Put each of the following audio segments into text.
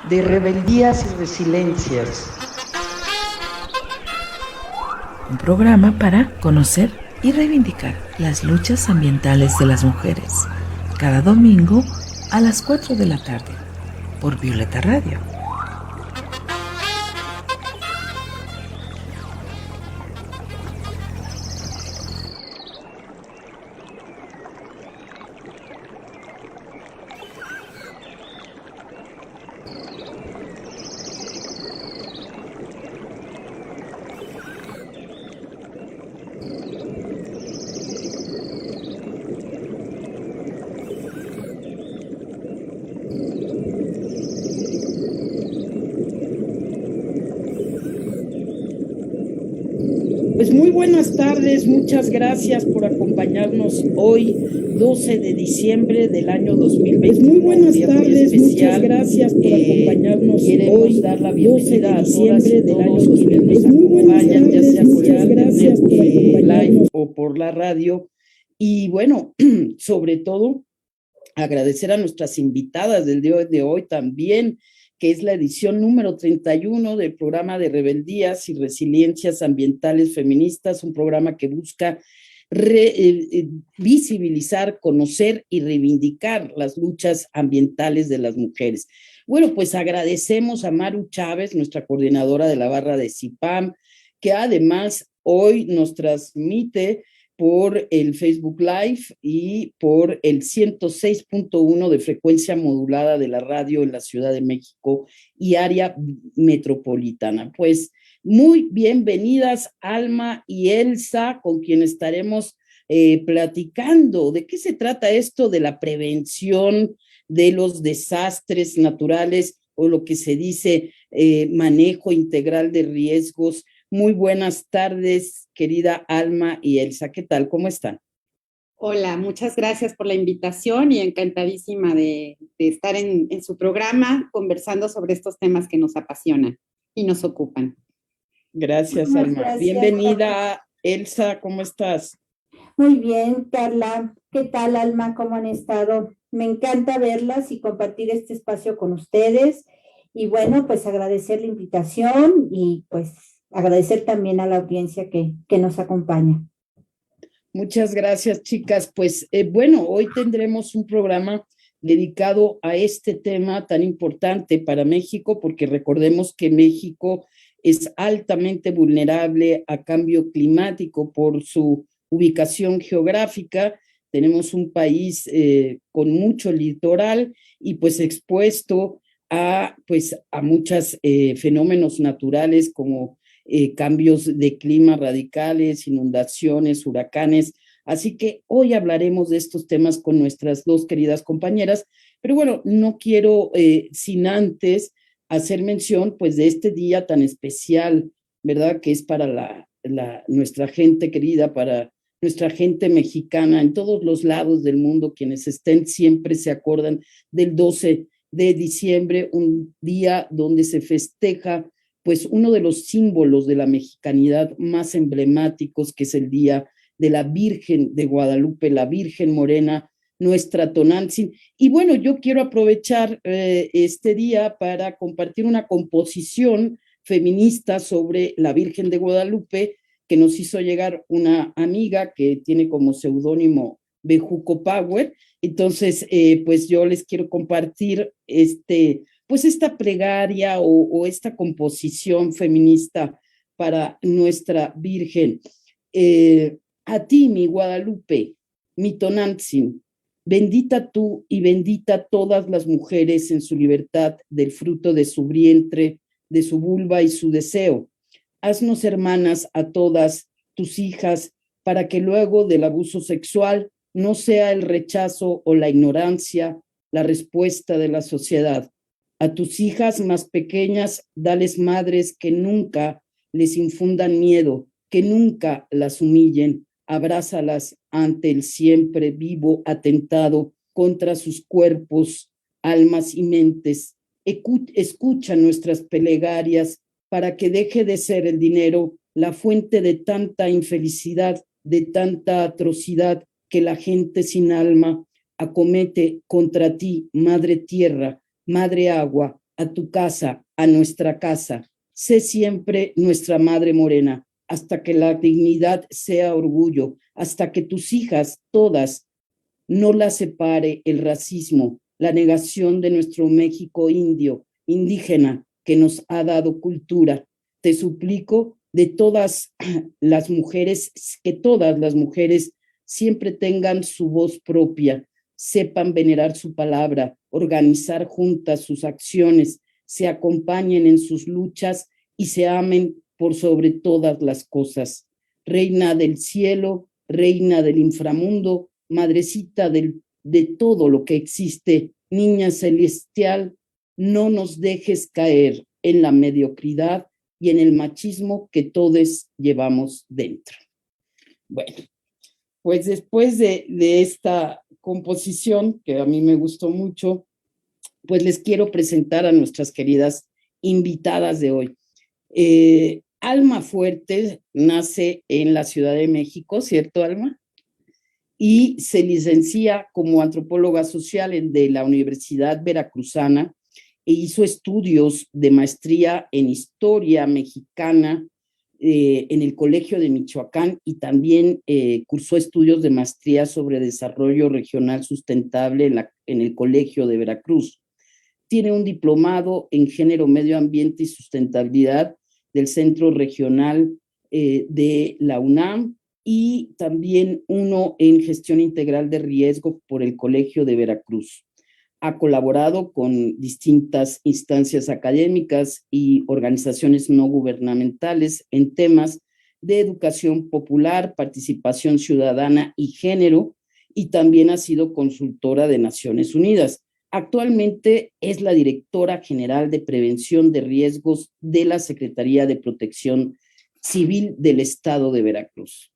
de rebeldías y resiliencias. Un programa para conocer y reivindicar las luchas ambientales de las mujeres. Cada domingo a las 4 de la tarde por Violeta Radio. Pues muy buenas tardes, muchas gracias por acompañarnos hoy, 12 de diciembre del año 2020. Pues muy buenas tardes, muchas gracias por acompañarnos hoy, dar la 12 de diciembre del año 2020. Nos acompañan, ya sea por internet, live o por la radio. Y bueno, sobre todo, agradecer a nuestras invitadas del día de hoy también, que es la edición número 31 del programa de Rebeldías y Resiliencias Ambientales Feministas, un programa que busca visibilizar, conocer y reivindicar las luchas ambientales de las mujeres. Bueno, pues agradecemos a Maru Chávez, nuestra coordinadora de la barra de CIPAM, que además hoy nos transmite por el Facebook Live y por el 106.1 de frecuencia modulada de la radio en la Ciudad de México y área metropolitana. Pues muy bienvenidas Alma y Elsa, con quien estaremos platicando. ¿De qué se trata esto de la prevención de los desastres naturales o lo que se dice manejo integral de riesgos? Muy buenas tardes, querida Alma y Elsa. ¿Qué tal? ¿Cómo están? Hola, muchas gracias por la invitación y encantadísima de estar en su programa conversando sobre estos temas que nos apasionan y nos ocupan. Gracias, Alma. Gracias. Bienvenida, Elsa. ¿Cómo estás? Muy bien, Carla. ¿Qué tal, Alma? ¿Cómo han estado? Me encanta verlas y compartir este espacio con ustedes. Y bueno, pues agradecer la invitación y pues agradecer también a la audiencia que nos acompaña. Muchas gracias, chicas. Pues bueno, hoy tendremos un programa dedicado a este tema tan importante para México, porque recordemos que México es altamente vulnerable a cambio climático por su ubicación geográfica. Tenemos un país con mucho litoral y pues expuesto a muchos fenómenos naturales como cambios de clima radicales, inundaciones, huracanes. Así que hoy hablaremos de estos temas con nuestras dos queridas compañeras, pero bueno, no quiero sin antes hacer mención pues de este día tan especial, ¿verdad? Que es para nuestra gente querida, para nuestra gente mexicana en todos los lados del mundo, quienes estén siempre se acuerdan del 12 de diciembre, un día donde se festeja pues uno de los símbolos de la mexicanidad más emblemáticos, que es el Día de la Virgen de Guadalupe, la Virgen Morena, nuestra Tonantzin. Y bueno, yo quiero aprovechar este día para compartir una composición feminista sobre la Virgen de Guadalupe que nos hizo llegar una amiga que tiene como seudónimo Bejuco Power. Entonces, pues yo les quiero compartir pues esta plegaria o esta composición feminista para nuestra Virgen. A ti, mi Guadalupe, mi Tonantzin, bendita tú y bendita todas las mujeres en su libertad del fruto de su vientre, de su vulva y su deseo. Haznos hermanas a todas tus hijas para que luego del abuso sexual no sea el rechazo o la ignorancia la respuesta de la sociedad. A tus hijas más pequeñas, dales madres que nunca les infundan miedo, que nunca las humillen. Abrázalas ante el siempre vivo atentado contra sus cuerpos, almas y mentes. Escucha nuestras plegarias para que deje de ser el dinero la fuente de tanta infelicidad, de tanta atrocidad que la gente sin alma acomete contra ti, Madre Tierra, Madre Agua, a tu casa, a nuestra casa. Sé siempre nuestra madre morena, hasta que la dignidad sea orgullo, hasta que tus hijas, todas, no las separe el racismo, la negación de nuestro México indio, indígena, que nos ha dado cultura. Te suplico de todas las mujeres, que todas las mujeres siempre tengan su voz propia, sepan venerar su palabra, organizar juntas sus acciones, se acompañen en sus luchas y se amen por sobre todas las cosas. Reina del cielo, reina del inframundo, madrecita de todo lo que existe, niña celestial, no nos dejes caer en la mediocridad y en el machismo que todos llevamos dentro. Bueno, pues después de esta composición, que a mí me gustó mucho, pues les quiero presentar a nuestras queridas invitadas de hoy. Alma Fuerte nace en la Ciudad de México, ¿cierto, Alma? Y se licencia como antropóloga social de la Universidad Veracruzana e hizo estudios de maestría en historia mexicana en el Colegio de Michoacán y también cursó estudios de maestría sobre desarrollo regional sustentable en el Colegio de Veracruz. Tiene un diplomado en género, medio ambiente y sustentabilidad del Centro Regional de la UNAM y también uno en gestión integral de riesgo por el Colegio de Veracruz. Ha colaborado con distintas instancias académicas y organizaciones no gubernamentales en temas de educación popular, participación ciudadana y género, y también ha sido consultora de Naciones Unidas. Actualmente es la directora general de prevención de riesgos de la Secretaría de Protección Civil del Estado de Veracruz.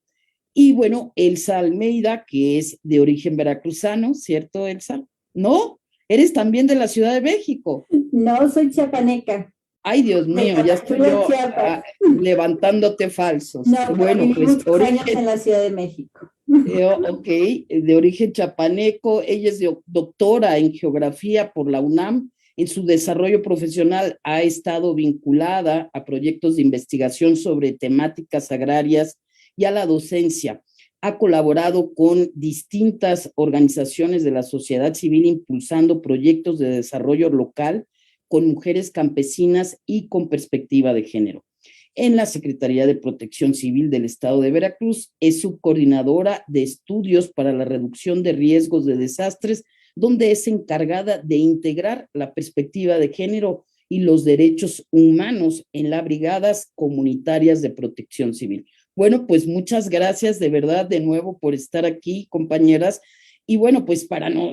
Y bueno, Elsa Almeida, que es de origen veracruzano, ¿cierto, Elsa? ¿No? ¿Eres también de la Ciudad de México? No, soy chiapaneca. Ay, Dios mío, ya estoy yo levantándote falsos. No, bueno, pues años en la Ciudad de México. Ok, de origen chapaneco, ella es doctora en geografía por la UNAM. En su desarrollo profesional ha estado vinculada a proyectos de investigación sobre temáticas agrarias y a la docencia. Ha colaborado con distintas organizaciones de la sociedad civil impulsando proyectos de desarrollo local con mujeres campesinas y con perspectiva de género. En la Secretaría de Protección Civil del Estado de Veracruz es subcoordinadora de estudios para la reducción de riesgos de desastres, donde es encargada de integrar la perspectiva de género y los derechos humanos en las brigadas comunitarias de protección civil. Bueno, pues muchas gracias de verdad de nuevo por estar aquí, compañeras. Y bueno, pues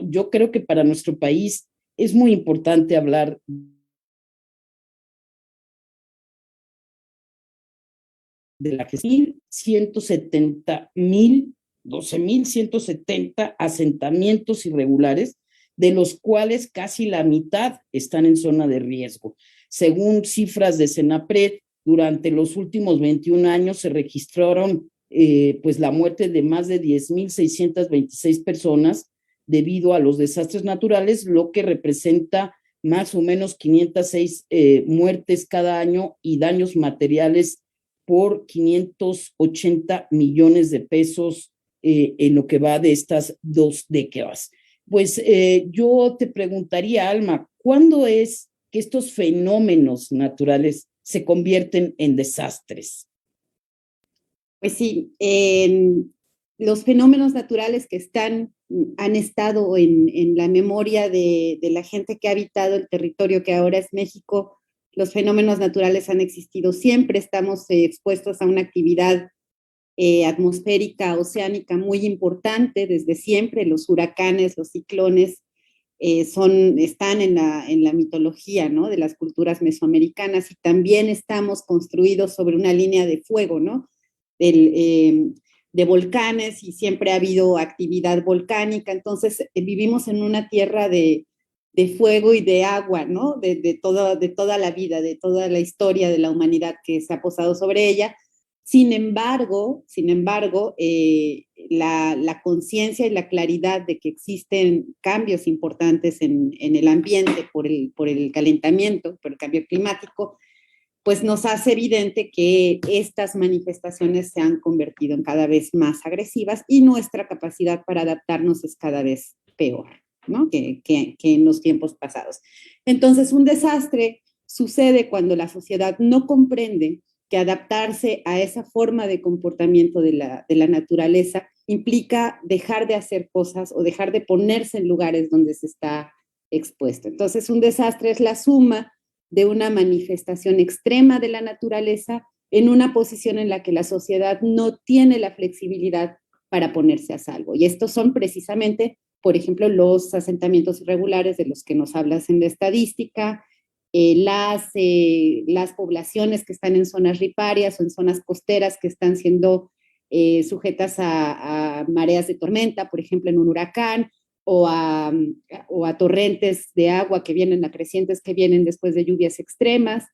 yo creo que para nuestro país es muy importante hablar de la gestión. 12,170 asentamientos irregulares, de los cuales casi la mitad están en zona de riesgo. Según cifras de Senapred, durante los últimos 21 años se registraron pues la muerte de más de 10,626 personas debido a los desastres naturales, lo que representa más o menos 506 muertes cada año y daños materiales por 580 millones de pesos en lo que va de estas 2 décadas. Pues yo te preguntaría, Alma, ¿cuándo es que estos fenómenos naturales se convierten en desastres? Pues sí, los fenómenos naturales que han estado en la memoria de la gente que ha habitado el territorio que ahora es México, los fenómenos naturales han existido siempre, estamos expuestos a una actividad atmosférica, oceánica muy importante desde siempre. Los huracanes, los ciclones están en la mitología, ¿no?, de las culturas mesoamericanas, y también estamos construidos sobre una línea de fuego, ¿no?, de volcanes, y siempre ha habido actividad volcánica. Entonces vivimos en una tierra de fuego y de agua, ¿no?, de toda la vida, de toda la historia de la humanidad que se ha posado sobre ella. Sin embargo, la conciencia y la claridad de que existen cambios importantes en el ambiente por el calentamiento, por el cambio climático, pues nos hace evidente que estas manifestaciones se han convertido en cada vez más agresivas y nuestra capacidad para adaptarnos es cada vez peor, ¿no? que en los tiempos pasados. Entonces, un desastre sucede cuando la sociedad no comprende que adaptarse a esa forma de comportamiento de la naturaleza implica dejar de hacer cosas o dejar de ponerse en lugares donde se está expuesto. Entonces, un desastre es la suma de una manifestación extrema de la naturaleza en una posición en la que la sociedad no tiene la flexibilidad para ponerse a salvo. Y estos son precisamente, por ejemplo, los asentamientos irregulares de los que nos hablas en la estadística, las poblaciones que están en zonas riparias o en zonas costeras que están siendo sujetas a mareas de tormenta, por ejemplo, en un huracán, o a torrentes de agua que vienen, a crecientes que vienen después de lluvias extremas.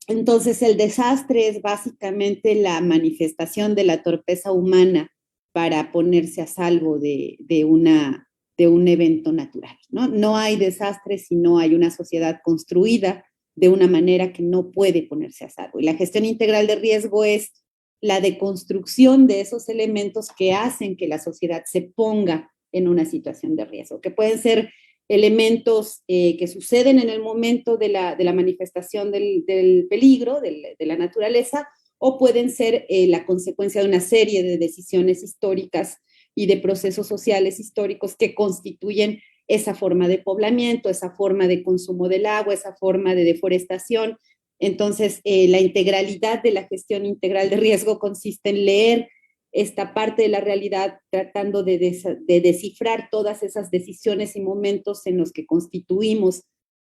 Entonces, el desastre es básicamente la manifestación de la torpeza humana para ponerse a salvo de un evento natural, ¿no? No hay desastre si no hay una sociedad construida de una manera que no puede ponerse a salvo. Y la gestión integral de riesgo es la deconstrucción de esos elementos que hacen que la sociedad se ponga en una situación de riesgo, que pueden ser elementos que suceden en el momento de la manifestación del peligro, de la naturaleza, o pueden ser la consecuencia de una serie de decisiones históricas y de procesos sociales históricos que constituyen esa forma de poblamiento, esa forma de consumo del agua, esa forma de deforestación. Entonces, la integralidad de la gestión integral de riesgo consiste en leer esta parte de la realidad, tratando de descifrar todas esas decisiones y momentos en los que constituimos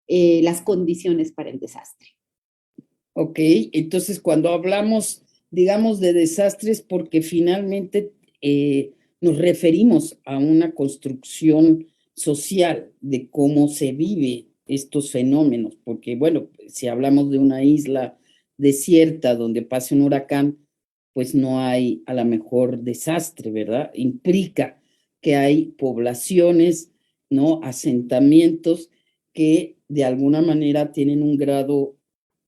las condiciones para el desastre. Ok, entonces cuando hablamos, digamos, de desastres, porque finalmente nos referimos a una construcción social de cómo se vive estos fenómenos, porque bueno, si hablamos de una isla desierta donde pase un huracán, pues no hay a lo mejor desastre, ¿verdad? Implica que hay poblaciones, ¿no? Asentamientos que de alguna manera tienen un grado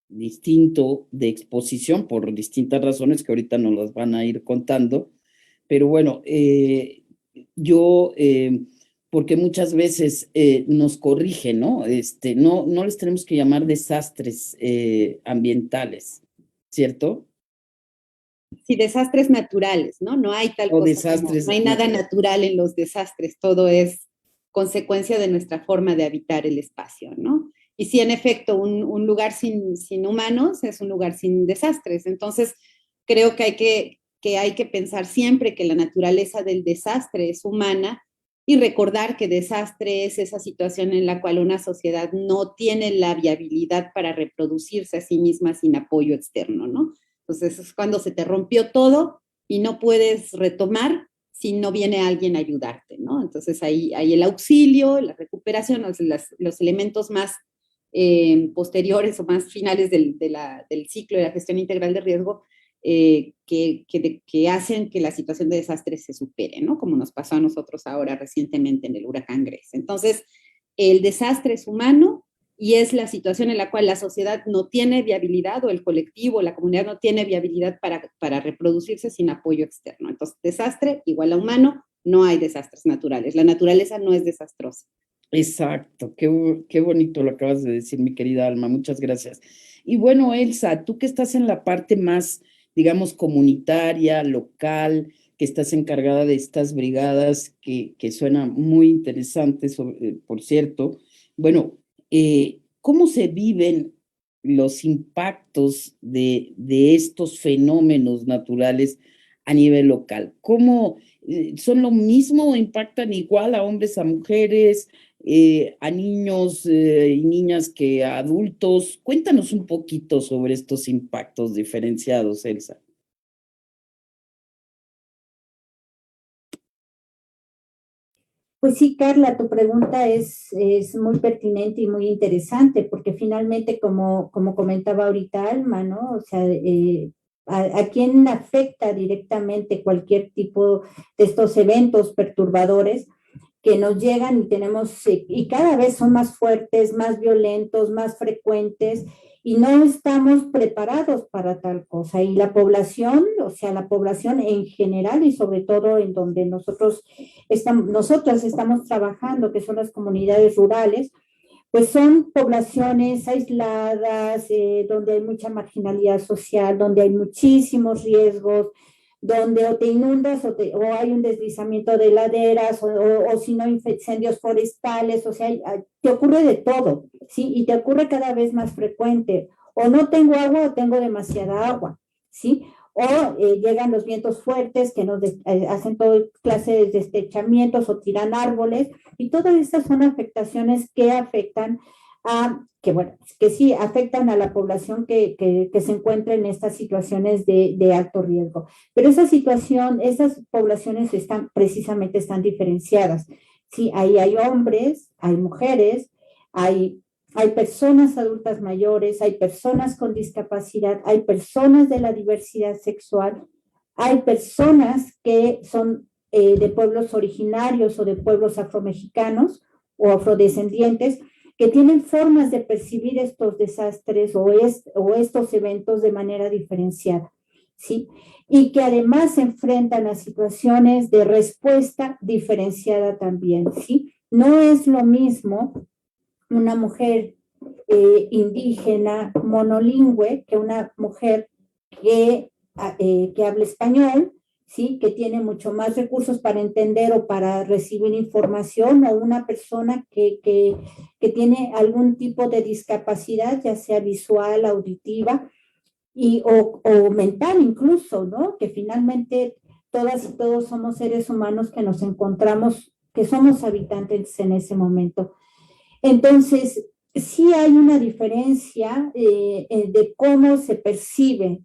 distinto de exposición por distintas razones que ahorita nos las van a ir contando. Pero bueno, porque muchas veces nos corrigen, ¿no? No les tenemos que llamar desastres ambientales, ¿cierto? Sí, desastres naturales, ¿no? No hay tal cosa desastres, no hay nada natural en los desastres, todo es consecuencia de nuestra forma de habitar el espacio, ¿no? Y sí, en efecto, un lugar sin humanos es un lugar sin desastres. Entonces, creo que hay que pensar siempre que la naturaleza del desastre es humana y recordar que desastre es esa situación en la cual una sociedad no tiene la viabilidad para reproducirse a sí misma sin apoyo externo, ¿no? Entonces es cuando se te rompió todo y no puedes retomar si no viene alguien a ayudarte, ¿no? Entonces ahí el auxilio, la recuperación, los elementos más posteriores o más finales del ciclo de la gestión integral de riesgo que hacen que la situación de desastre se supere, ¿no? Como nos pasó a nosotros ahora recientemente en el huracán Grace. Entonces, el desastre es humano y es la situación en la cual la sociedad no tiene viabilidad o el colectivo, la comunidad no tiene viabilidad para reproducirse sin apoyo externo. Entonces, desastre igual a humano, no hay desastres naturales. La naturaleza no es desastrosa. Exacto, qué bonito lo acabas de decir, mi querida Alma, muchas gracias. Y bueno, Elsa, tú que estás en la parte más, digamos, comunitaria, local, que estás encargada de estas brigadas, que suena muy interesante, por cierto. Bueno, ¿cómo se viven los impactos de estos fenómenos naturales a nivel local? ¿Cómo son lo mismo, impactan igual a hombres, a mujeres, a niños y niñas que a adultos? Cuéntanos un poquito sobre estos impactos diferenciados, Elsa. Pues sí, Carla, tu pregunta es muy pertinente y muy interesante, porque finalmente, como comentaba ahorita Alma, ¿no? O sea, a quién afecta directamente cualquier tipo de estos eventos perturbadores que nos llegan y tenemos, y cada vez son más fuertes, más violentos, más frecuentes, y no estamos preparados para tal cosa. Y la población, o sea, la población en general y sobre todo en donde nosotras estamos trabajando, que son las comunidades rurales, pues son poblaciones aisladas, donde hay mucha marginalidad social, donde hay muchísimos riesgos, donde o te inundas o hay un deslizamiento de laderas o si no incendios forestales, o sea, te ocurre de todo, ¿sí? Y te ocurre cada vez más frecuente. O no tengo agua o tengo demasiada agua, ¿sí? O llegan los vientos fuertes que nos hacen toda clase de deslizamientos o tiran árboles, y todas estas son afectaciones que afectan que sí afectan a la población que se encuentra en estas situaciones de alto riesgo. Pero esa situación, esas poblaciones precisamente están diferenciadas. Sí, ahí hay hombres, hay mujeres, hay personas adultas mayores, hay personas con discapacidad, hay personas de la diversidad sexual, hay personas que son de pueblos originarios o de pueblos afromexicanos o afrodescendientes, que tienen formas de percibir estos desastres o estos eventos de manera diferenciada, ¿sí? Y que además se enfrentan a situaciones de respuesta diferenciada también, ¿sí? No es lo mismo una mujer indígena monolingüe que una mujer que habla español, ¿sí? Que tiene mucho más recursos para entender o para recibir información, o una persona que tiene algún tipo de discapacidad, ya sea visual, auditiva o mental incluso, ¿no? Que finalmente todas y todos somos seres humanos que nos encontramos, que somos habitantes en ese momento. Entonces, sí hay una diferencia de cómo se percibe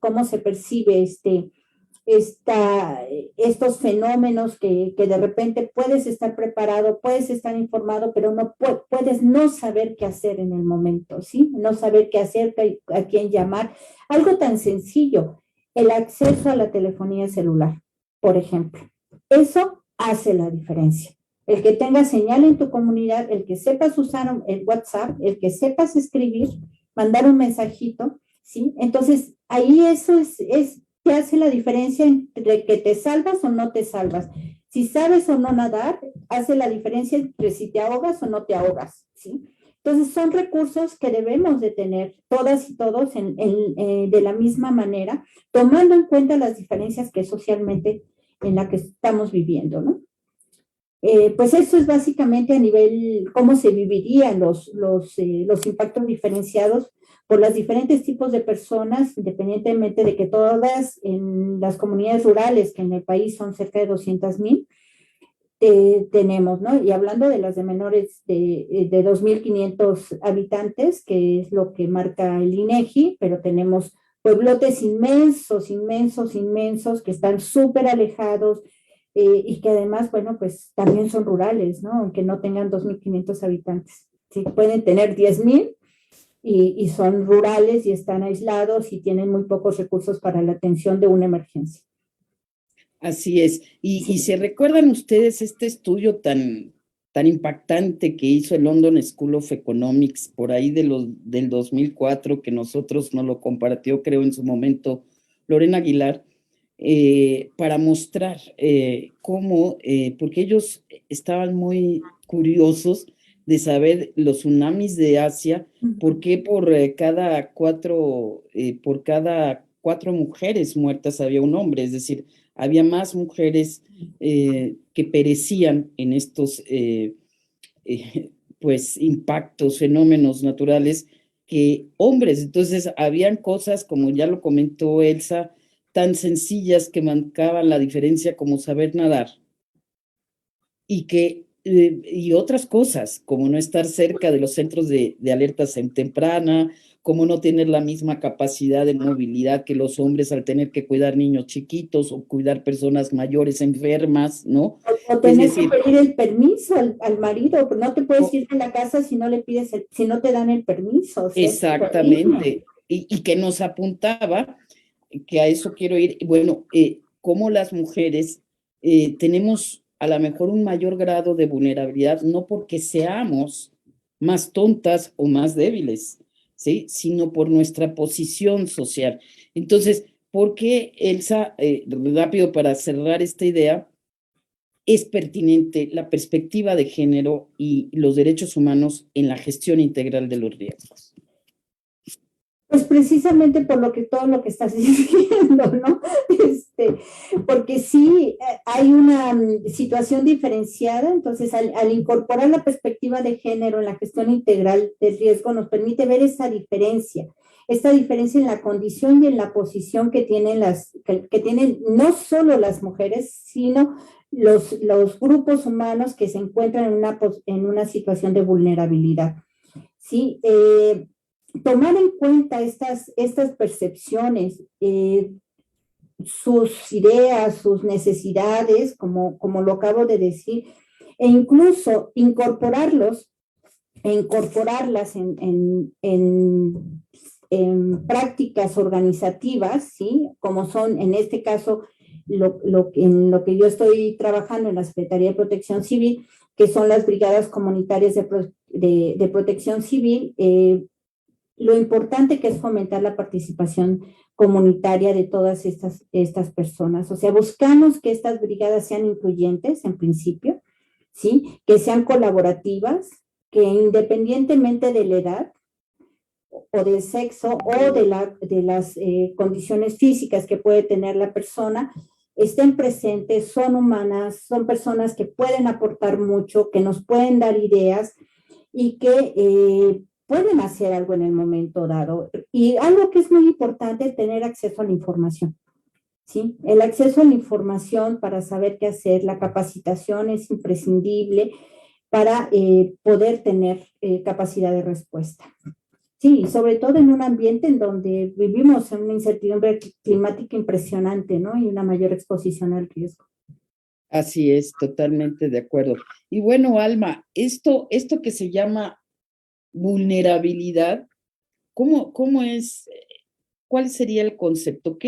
estos fenómenos que de repente puedes estar preparado, puedes estar informado, pero no puedes no saber qué hacer en el momento, ¿sí? No saber qué hacer, a quién llamar. Algo tan sencillo, el acceso a la telefonía celular, por ejemplo. Eso hace la diferencia. El que tengas señal en tu comunidad, el que sepas usar el WhatsApp, el que sepas escribir, mandar un mensajito, ¿sí? Entonces, ahí eso te hace la diferencia entre que te salvas o no te salvas. Si sabes o no nadar, hace la diferencia entre si te ahogas o no te ahogas, ¿sí? Entonces, son recursos que debemos de tener todas y todos de la misma manera, tomando en cuenta las diferencias que socialmente en la que estamos viviendo, ¿no? Pues eso es básicamente a nivel cómo se vivirían los impactos diferenciados por los diferentes tipos de personas, independientemente de que todas en las comunidades rurales, que en el país son cerca de 200,000, tenemos, ¿no? Y hablando de las de menores de 2,500 habitantes, que es lo que marca el INEGI, pero tenemos pueblotes inmensos, inmensos, inmensos, que están súper alejados, y que además, bueno, pues también son rurales, ¿no? Aunque no tengan 2,500 habitantes. Sí, pueden tener 10,000 y son rurales y están aislados y tienen muy pocos recursos para la atención de una emergencia. Así es. ¿Y se recuerdan ustedes este estudio tan impactante que hizo el London School of Economics por ahí del 2004, que nosotros nos lo compartió, creo, en su momento Lorena Aguilar, para mostrar cómo, porque ellos estaban muy curiosos de saber los tsunamis de Asia, por qué por cada cuatro mujeres muertas había un hombre, es decir, había más mujeres que perecían en estos pues impactos, fenómenos naturales, que hombres. Entonces habían cosas, como ya lo comentó Elsa, tan sencillas que marcaban la diferencia, como saber nadar, y otras cosas, como no estar cerca de los centros de alerta temprana, como no tener la misma capacidad de movilidad que los hombres al tener que cuidar niños chiquitos o cuidar personas mayores enfermas, ¿no? O tener que pedir el permiso al marido, no te puedes ir de la casa si no le pides, si no te dan el permiso. O sea, exactamente, y que nos apuntaba que a eso quiero ir. Bueno, cómo las mujeres tenemos a lo mejor un mayor grado de vulnerabilidad, no porque seamos más tontas o más débiles, ¿sí? Sino por nuestra posición social. Entonces, ¿por qué, Elsa, rápido para cerrar esta idea, es pertinente la perspectiva de género y los derechos humanos en la gestión integral de los riesgos? Pues precisamente por todo lo que estás diciendo, ¿no? Porque sí hay una situación diferenciada, entonces al incorporar la perspectiva de género en la gestión integral del riesgo nos permite ver esta diferencia en la condición y en la posición que tienen que tienen no solo las mujeres, sino los grupos humanos que se encuentran en una situación de vulnerabilidad. ¿Sí? Tomar en cuenta estas percepciones, sus ideas, sus necesidades, como lo acabo de decir, e incluso incorporarlas en prácticas organizativas, ¿sí? Como son, en este caso, en lo que yo estoy trabajando en la Secretaría de Protección Civil, que son las brigadas comunitarias de protección civil, lo importante que es fomentar la participación comunitaria de todas estas personas. O sea, buscamos que estas brigadas sean incluyentes en principio, ¿sí? Que sean colaborativas, que independientemente de la edad o del sexo o de las condiciones físicas que puede tener la persona, estén presentes, son humanas, son personas que pueden aportar mucho, que nos pueden dar ideas y que pueden hacer algo en el momento dado. Y algo que es muy importante es tener acceso a la información, ¿sí? El acceso a la información para saber qué hacer, la capacitación es imprescindible para poder tener capacidad de respuesta. Sí, sobre todo en un ambiente en donde vivimos en una incertidumbre climática impresionante, ¿no? Y una mayor exposición al riesgo. Así es, totalmente de acuerdo. Y bueno, Alma, esto que se llama vulnerabilidad, ¿cómo es? ¿Cuál sería el concepto?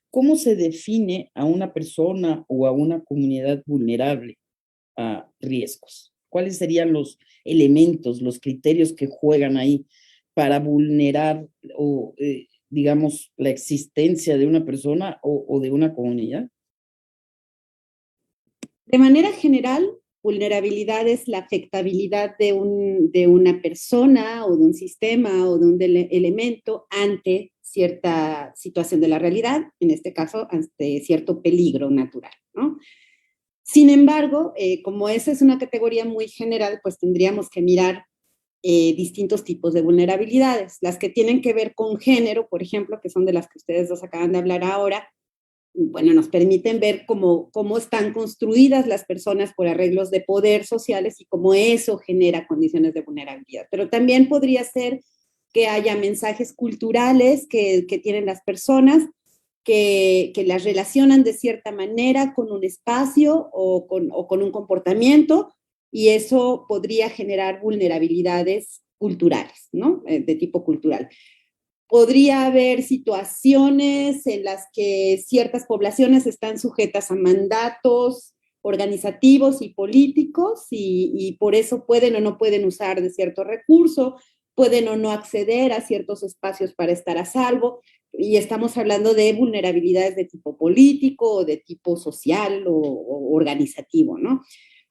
¿Cómo se define a una persona o a una comunidad vulnerable a riesgos? ¿Cuáles serían los elementos, los criterios que juegan ahí para vulnerar o, digamos, la existencia de una persona o de una comunidad? De manera general, vulnerabilidad es la afectabilidad de una persona o de un sistema o de un elemento ante cierta situación de la realidad, en este caso, ante cierto peligro natural, ¿no? Sin embargo, como esa es una categoría muy general, pues tendríamos que mirar distintos tipos de vulnerabilidades. Las que tienen que ver con género, por ejemplo, que son de las que ustedes dos acaban de hablar ahora, bueno, nos permiten ver cómo están construidas las personas por arreglos de poder sociales y cómo eso genera condiciones de vulnerabilidad. Pero también podría ser que haya mensajes culturales que tienen las personas que las relacionan de cierta manera con un espacio o con un comportamiento, y eso podría generar vulnerabilidades culturales, ¿no? De tipo cultural. Podría haber situaciones en las que ciertas poblaciones están sujetas a mandatos organizativos y políticos y por eso pueden o no pueden usar de cierto recurso, pueden o no acceder a ciertos espacios para estar a salvo, y estamos hablando de vulnerabilidades de tipo político o de tipo social o organizativo, ¿no?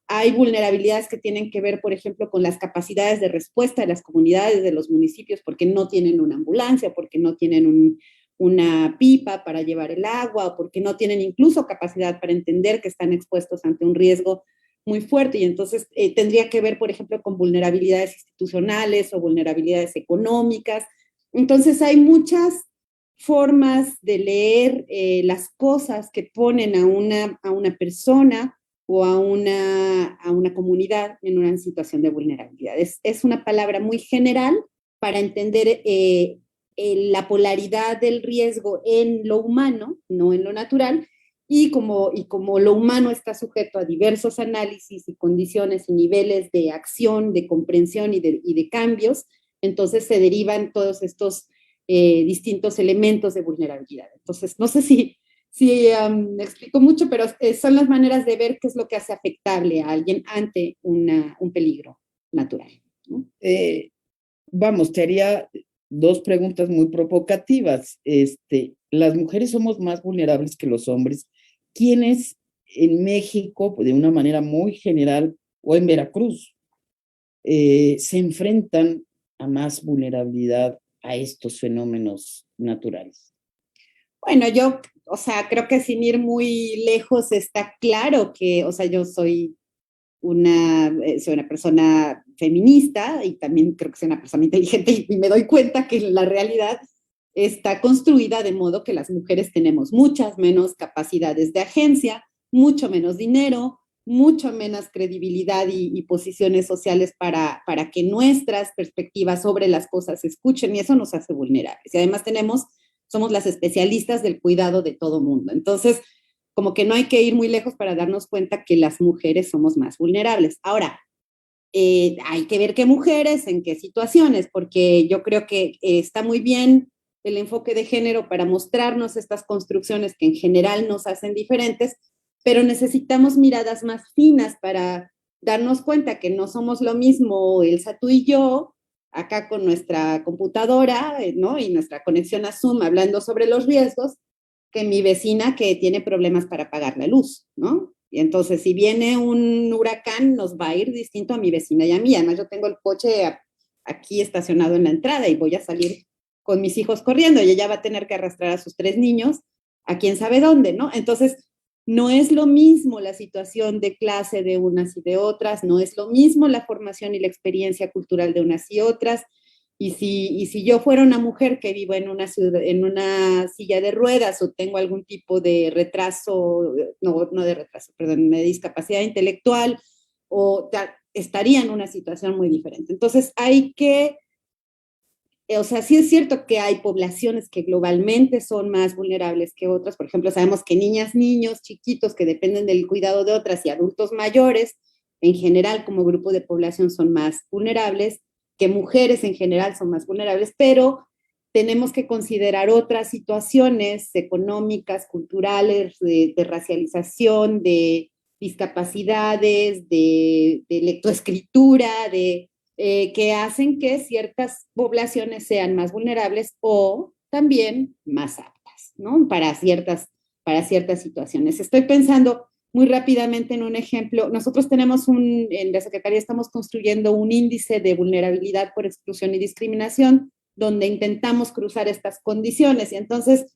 Hay vulnerabilidades que tienen que ver, por ejemplo, con las capacidades de respuesta de las comunidades, de los municipios, porque no tienen una ambulancia, porque no tienen una pipa para llevar el agua, o porque no tienen incluso capacidad para entender que están expuestos ante un riesgo muy fuerte. Y entonces tendría que ver, por ejemplo, con vulnerabilidades institucionales o vulnerabilidades económicas. Entonces hay muchas formas de leer las cosas que ponen a una persona o a una comunidad en una situación de vulnerabilidad. Es una palabra muy general para entender la polaridad del riesgo en lo humano, no en lo natural, y como lo humano está sujeto a diversos análisis y condiciones y niveles de acción, de comprensión y de cambios, entonces se derivan todos estos distintos elementos de vulnerabilidad. Entonces, no sé si me explico mucho, pero son las maneras de ver qué es lo que hace afectable a alguien ante un peligro natural, ¿no? Vamos, te haría dos preguntas muy provocativas. Las mujeres somos más vulnerables que los hombres. ¿Quiénes en México, de una manera muy general, o en Veracruz, se enfrentan a más vulnerabilidad a estos fenómenos naturales? Bueno, o sea, creo que sin ir muy lejos está claro que, o sea, yo soy soy una persona feminista y también creo que soy una persona inteligente y me doy cuenta que la realidad está construida de modo que las mujeres tenemos muchas menos capacidades de agencia, mucho menos dinero, mucho menos credibilidad y posiciones sociales para que nuestras perspectivas sobre las cosas se escuchen y eso nos hace vulnerables. Y además somos las especialistas del cuidado de todo mundo. Entonces, como que no hay que ir muy lejos para darnos cuenta que las mujeres somos más vulnerables. Ahora, hay que ver qué mujeres, en qué situaciones, porque yo creo que está muy bien el enfoque de género para mostrarnos estas construcciones que en general nos hacen diferentes, pero necesitamos miradas más finas para darnos cuenta que no somos lo mismo Elsa, tú y yo, acá con nuestra computadora, ¿no? Y nuestra conexión a Zoom hablando sobre los riesgos, que mi vecina que tiene problemas para pagar la luz, ¿no? Y entonces, si viene un huracán, nos va a ir distinto a mi vecina y a mí. Además, yo tengo el coche aquí estacionado en la entrada y voy a salir con mis hijos corriendo y ella va a tener que arrastrar a sus 3 niños a quién sabe dónde, ¿no? Entonces, no es lo mismo la situación de clase de unas y de otras, no es lo mismo la formación y la experiencia cultural de unas y otras. Y si yo fuera una mujer que vivo en una ciudad, en una silla de ruedas o tengo algún tipo de retraso, no de retraso, perdón, de discapacidad intelectual, estaría en una situación muy diferente. Entonces o sea, sí es cierto que hay poblaciones que globalmente son más vulnerables que otras. Por ejemplo, sabemos que niñas, niños, chiquitos que dependen del cuidado de otras y adultos mayores, en general como grupo de población son más vulnerables, que mujeres en general son más vulnerables, pero tenemos que considerar otras situaciones económicas, culturales, de racialización, de discapacidades, de lectoescritura, que hacen que ciertas poblaciones sean más vulnerables o también más aptas, ¿no? Para ciertas situaciones. Estoy pensando muy rápidamente en un ejemplo. Nosotros en la Secretaría estamos construyendo un índice de vulnerabilidad por exclusión y discriminación, donde intentamos cruzar estas condiciones. Y entonces,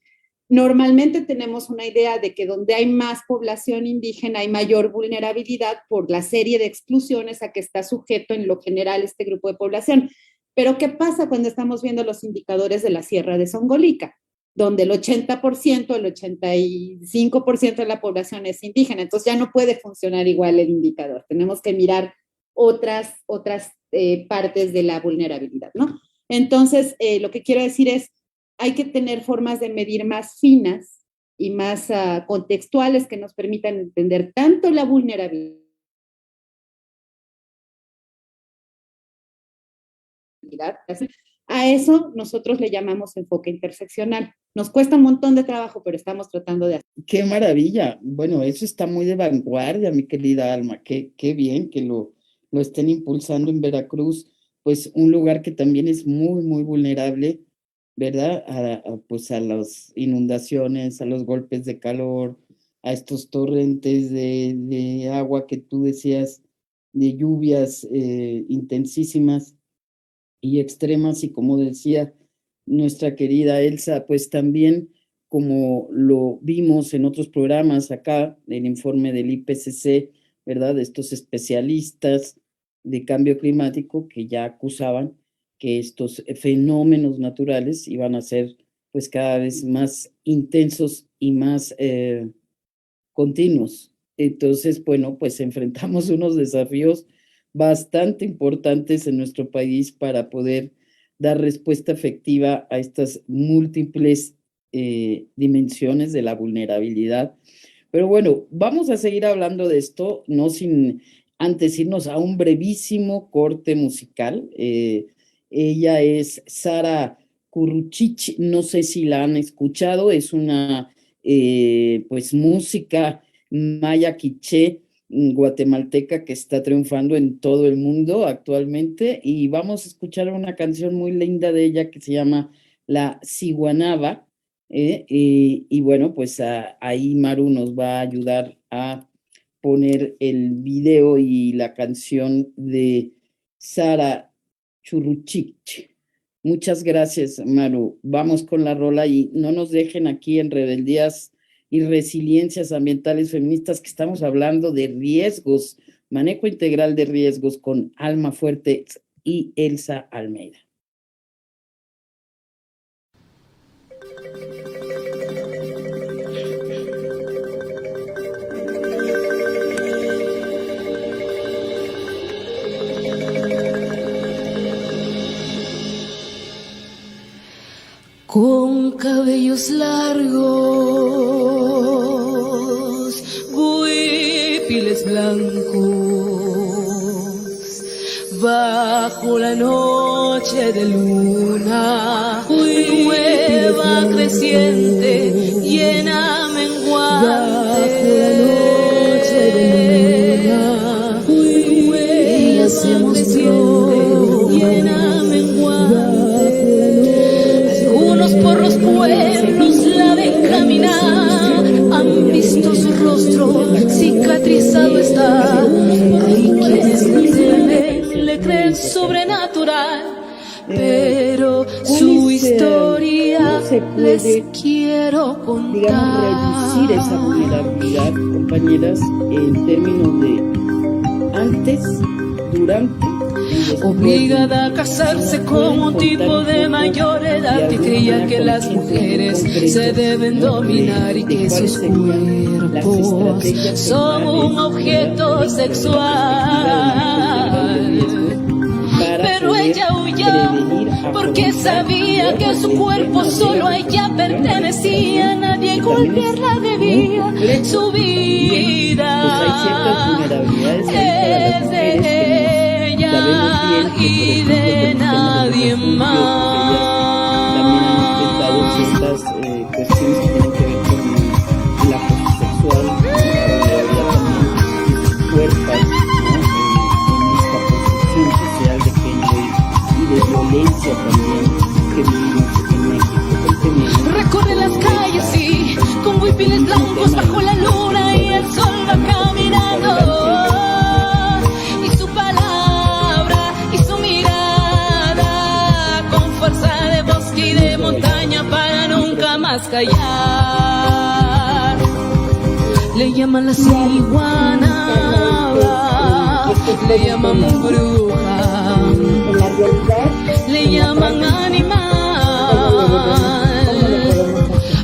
normalmente tenemos una idea de que donde hay más población indígena hay mayor vulnerabilidad por la serie de exclusiones a que está sujeto en lo general este grupo de población. Pero ¿qué pasa cuando estamos viendo los indicadores de la Sierra de Songolica, donde el 80%, el 85% de la población es indígena? Entonces ya no puede funcionar igual el indicador. Tenemos que mirar otras partes de la vulnerabilidad, ¿no? Entonces, lo que quiero decir es, hay que tener formas de medir más finas y más contextuales que nos permitan entender tanto la vulnerabilidad. A eso nosotros le llamamos enfoque interseccional. Nos cuesta un montón de trabajo, pero estamos tratando de hacer. ¡Qué maravilla! Bueno, eso está muy de vanguardia, mi querida Alma. Qué bien que lo estén impulsando en Veracruz, pues un lugar que también es muy, muy vulnerable, ¿verdad? Pues a las inundaciones, a los golpes de calor, a estos torrentes de agua que tú decías, de lluvias intensísimas y extremas, y como decía nuestra querida Elsa, pues también como lo vimos en otros programas acá, el informe del IPCC, ¿verdad? De estos especialistas de cambio climático que ya acusaban que estos fenómenos naturales iban a ser pues cada vez más intensos y más continuos. Entonces, bueno, pues enfrentamos unos desafíos bastante importantes en nuestro país para poder dar respuesta efectiva a estas múltiples dimensiones de la vulnerabilidad. Pero bueno, vamos a seguir hablando de esto, no sin antes irnos a un brevísimo corte musical. Ella es Sara Curruchiche, no sé si la han escuchado, es una pues música maya quiché guatemalteca que está triunfando en todo el mundo actualmente y vamos a escuchar una canción muy linda de ella que se llama La Ciguanaba y bueno, pues ahí Maru nos va a ayudar a poner el video y la canción de Sara Churruchich. Muchas gracias, Maru. Vamos con la rola y no nos dejen aquí en Rebeldías y Resiliencias Ambientales Feministas, que estamos hablando de riesgos, manejo integral de riesgos con Alma Fuerte y Elsa Almeida. Con cabellos largos, huipiles blancos, bajo la noche de luna, nueva creciente, llena menguante, huellas emoción, llena menguante. Algunos por los pueblos la ven caminar, han visto su rostro cicatrizado está. Hay quienes le creen sobrenatural, pero su historia les quiero contar. Digamos, reducir esa vulnerabilidad, compañeras, en términos de antes, durante. Obligada a casarse con un tipo de mayor edad que creía que las mujeres se deben dominar y que sus cuerpos son un objeto sexual. Pero ella huyó porque sabía que su cuerpo solo a ella pertenecía, nadie golpearla debía, su vida es de ella y de nadie más. También han intentado ciertas cuestiones que tienen que ver con el acoso sexual, la vulnerabilidad también de sus cuerpos, ¿no? En esta posición social de género y de violencia también que vivimos en México. Recorre las calles y con huipiles blancos bajo la luna y el sol va caminando. Callar, le llaman la ciguana, le llaman bruja, le llaman animal,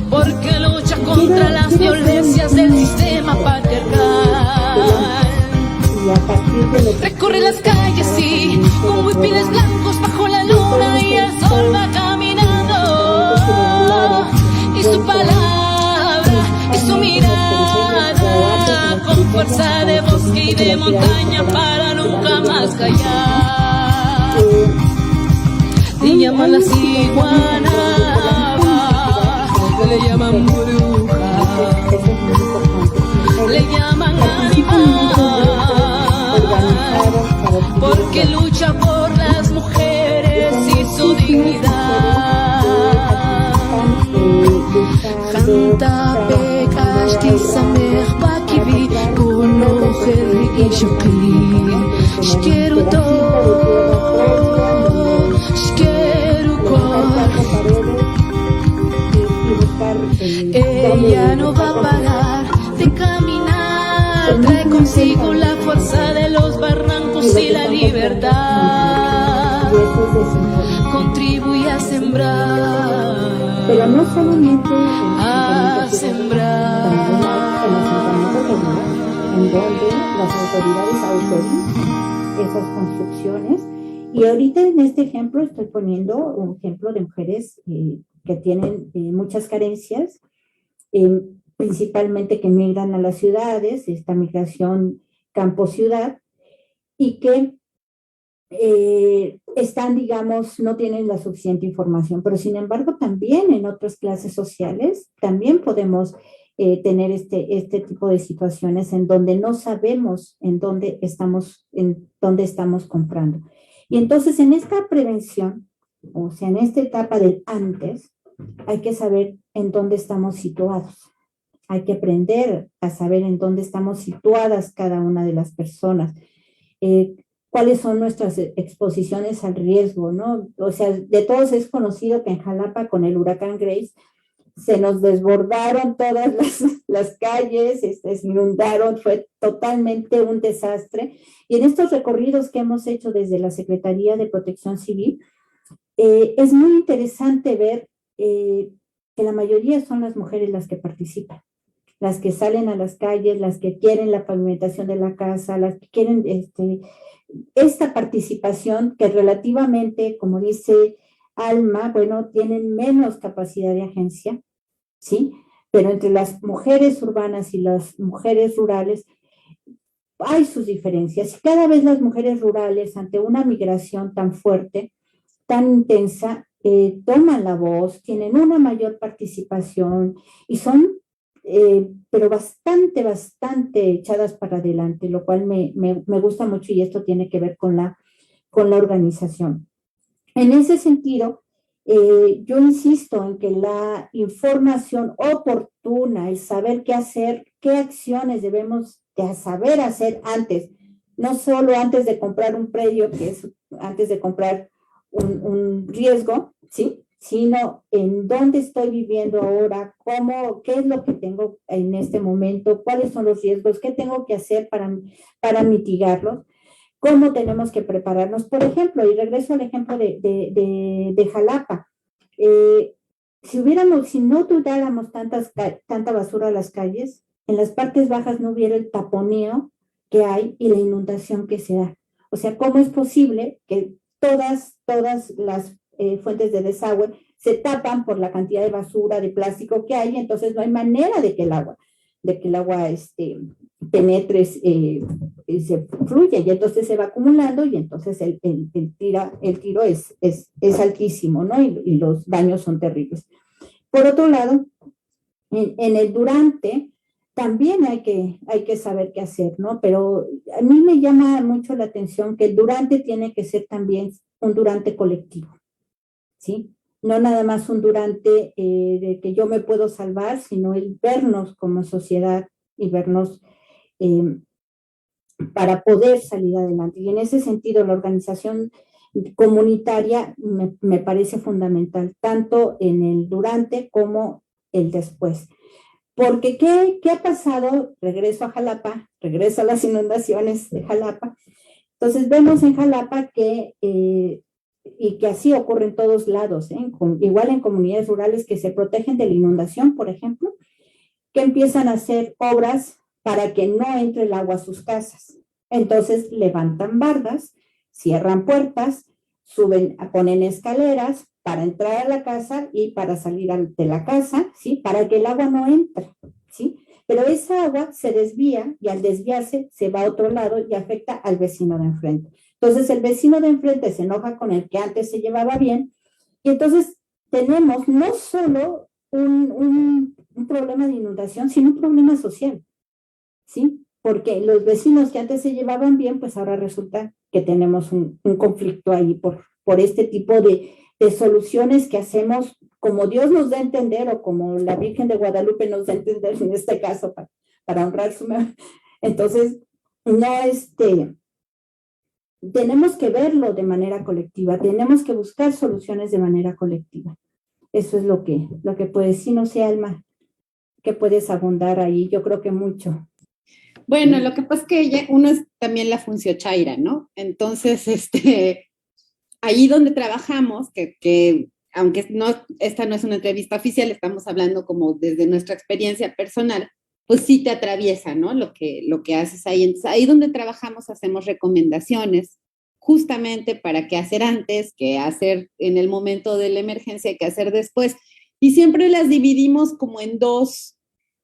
porque lucha contra las violencias del sistema patriarcal. Recorre las calles y con huipiles blancos bajo la luna y el sol va caminando. Y su palabra y su mirada con fuerza de bosque y de montaña para nunca más callar. Le llaman la ciguana, le llaman bruja, le llaman animal, porque lucha por las mujeres y su dignidad. Canta pekash ki samer bakivi kono ferri shukli shkeru to shkeru kor. Ella no va a parar de caminar, trae consigo la fuerza de los barrancos y la libertad, contribuye a sembrar, pero no solamente a sembrar, en donde las autoridades autorizan esas construcciones. Y ahorita en este ejemplo estoy poniendo un ejemplo de mujeres que tienen muchas carencias, principalmente que migran a las ciudades, esta migración campo-ciudad, y que están, digamos, no tienen la suficiente información, pero sin embargo también en otras clases sociales también podemos tener este tipo de situaciones en donde no sabemos en dónde estamos comprando. Y entonces en esta prevención, o sea, en esta etapa del antes, hay que saber en dónde estamos situados. Hay que aprender a saber en dónde estamos situadas cada una de las personas. Eh, cuáles son nuestras exposiciones al riesgo, ¿no? O sea, de todos es conocido que en Jalapa con el huracán Grace se nos desbordaron todas las calles, se inundaron, fue totalmente un desastre. Y en estos recorridos que hemos hecho desde la Secretaría de Protección Civil, es muy interesante ver que la mayoría son las mujeres las que participan, las que salen a las calles, las que quieren la pavimentación de la casa, las que quieren esta participación que relativamente, como dice Alma, bueno, tienen menos capacidad de agencia, ¿sí? Pero entre las mujeres urbanas y las mujeres rurales hay sus diferencias. Y cada vez las mujeres rurales, ante una migración tan fuerte, tan intensa, toman la voz, tienen una mayor participación y son, pero bastante echadas para adelante, lo cual me gusta mucho y esto tiene que ver con la organización. En ese sentido, yo insisto en que la información oportuna, el saber qué hacer, qué acciones debemos de saber hacer antes, no solo antes de comprar un predio, que es antes de comprar un riesgo, ¿sí? Sino en dónde estoy viviendo ahora, qué es lo que tengo en este momento, cuáles son los riesgos, qué tengo que hacer para mitigarlos, cómo tenemos que prepararnos. Por ejemplo, y regreso al ejemplo de Jalapa, si no tiráramos tanta basura a las calles, en las partes bajas no hubiera el taponeo que hay y la inundación que se da. O sea, ¿cómo es posible que todas las fuentes de desagüe se tapan por la cantidad de basura, de plástico que hay? Entonces no hay manera de que el agua penetre, se fluye, y entonces se va acumulando y entonces el tiro es altísimo, ¿no? Y los daños son terribles. Por otro lado, en el durante también hay que saber qué hacer, ¿no? Pero a mí me llama mucho la atención que el durante tiene que ser también un durante colectivo, ¿sí? No nada más un durante de que yo me puedo salvar, sino el vernos como sociedad y vernos para poder salir adelante. Y en ese sentido, la organización comunitaria me parece fundamental, tanto en el durante como el después. Porque, ¿qué ha pasado? Regreso a Jalapa, regreso a las inundaciones de Jalapa. Entonces, vemos en Jalapa que, y que así ocurre en todos lados, igual en comunidades rurales que se protegen de la inundación, por ejemplo, que empiezan a hacer obras para que no entre el agua a sus casas. Entonces, levantan bardas, cierran puertas, ponen escaleras para entrar a la casa y para salir de la casa, ¿sí? Para que el agua no entre, ¿sí? Pero esa agua se desvía y al desviarse se va a otro lado y afecta al vecino de enfrente. Entonces el vecino de enfrente se enoja con el que antes se llevaba bien y entonces tenemos no solo un problema de inundación, sino un problema social, ¿sí? Porque los vecinos que antes se llevaban bien, pues ahora resulta que tenemos un conflicto ahí por este tipo de soluciones que hacemos como Dios nos da a entender o como la Virgen de Guadalupe nos da a entender en este caso para honrar su memoria. Entonces, tenemos que verlo de manera colectiva, tenemos que buscar soluciones de manera colectiva. Eso es lo que puede decir, no sé, Alma, que puedes abundar ahí, yo creo que mucho. Bueno, lo que pasa es que uno es también la función chaira, ¿no? Entonces, ahí donde trabajamos, que aunque esta no es una entrevista oficial, estamos hablando como desde nuestra experiencia personal, pues sí te atraviesa, ¿no? Lo que haces ahí. Entonces, ahí donde trabajamos hacemos recomendaciones justamente para qué hacer antes, qué hacer en el momento de la emergencia, qué hacer después. Y siempre las dividimos como en dos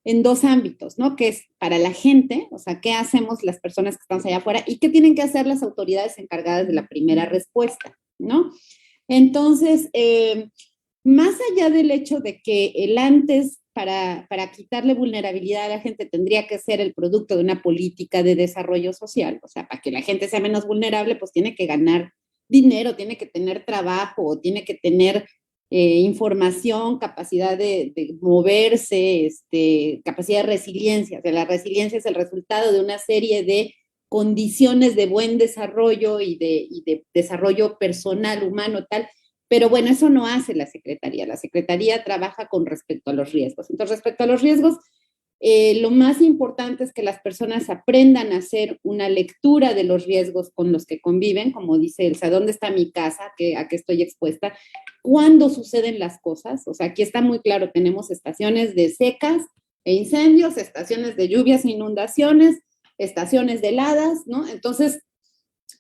en dos ámbitos, ¿no? Que es para la gente, o sea, ¿qué hacemos las personas que estamos allá afuera y qué tienen que hacer las autoridades encargadas de la primera respuesta, ¿no? Entonces, más allá del hecho de que el antes para quitarle vulnerabilidad a la gente tendría que ser el producto de una política de desarrollo social, o sea, para que la gente sea menos vulnerable, pues tiene que ganar dinero, tiene que tener trabajo, tiene que tener información, capacidad de moverse, capacidad de resiliencia. O sea, la resiliencia es el resultado de una serie de condiciones de buen desarrollo y de desarrollo personal, humano, tal. Pero bueno, eso no hace la Secretaría. La Secretaría trabaja con respecto a los riesgos. Entonces, respecto a los riesgos, lo más importante es que las personas aprendan a hacer una lectura de los riesgos con los que conviven, como dice Elsa, ¿dónde está mi casa? ¿A qué estoy expuesta? ¿Cuándo suceden las cosas? O sea, aquí está muy claro, tenemos estaciones de secas e incendios, estaciones de lluvias e inundaciones, estaciones de heladas, ¿no? Entonces,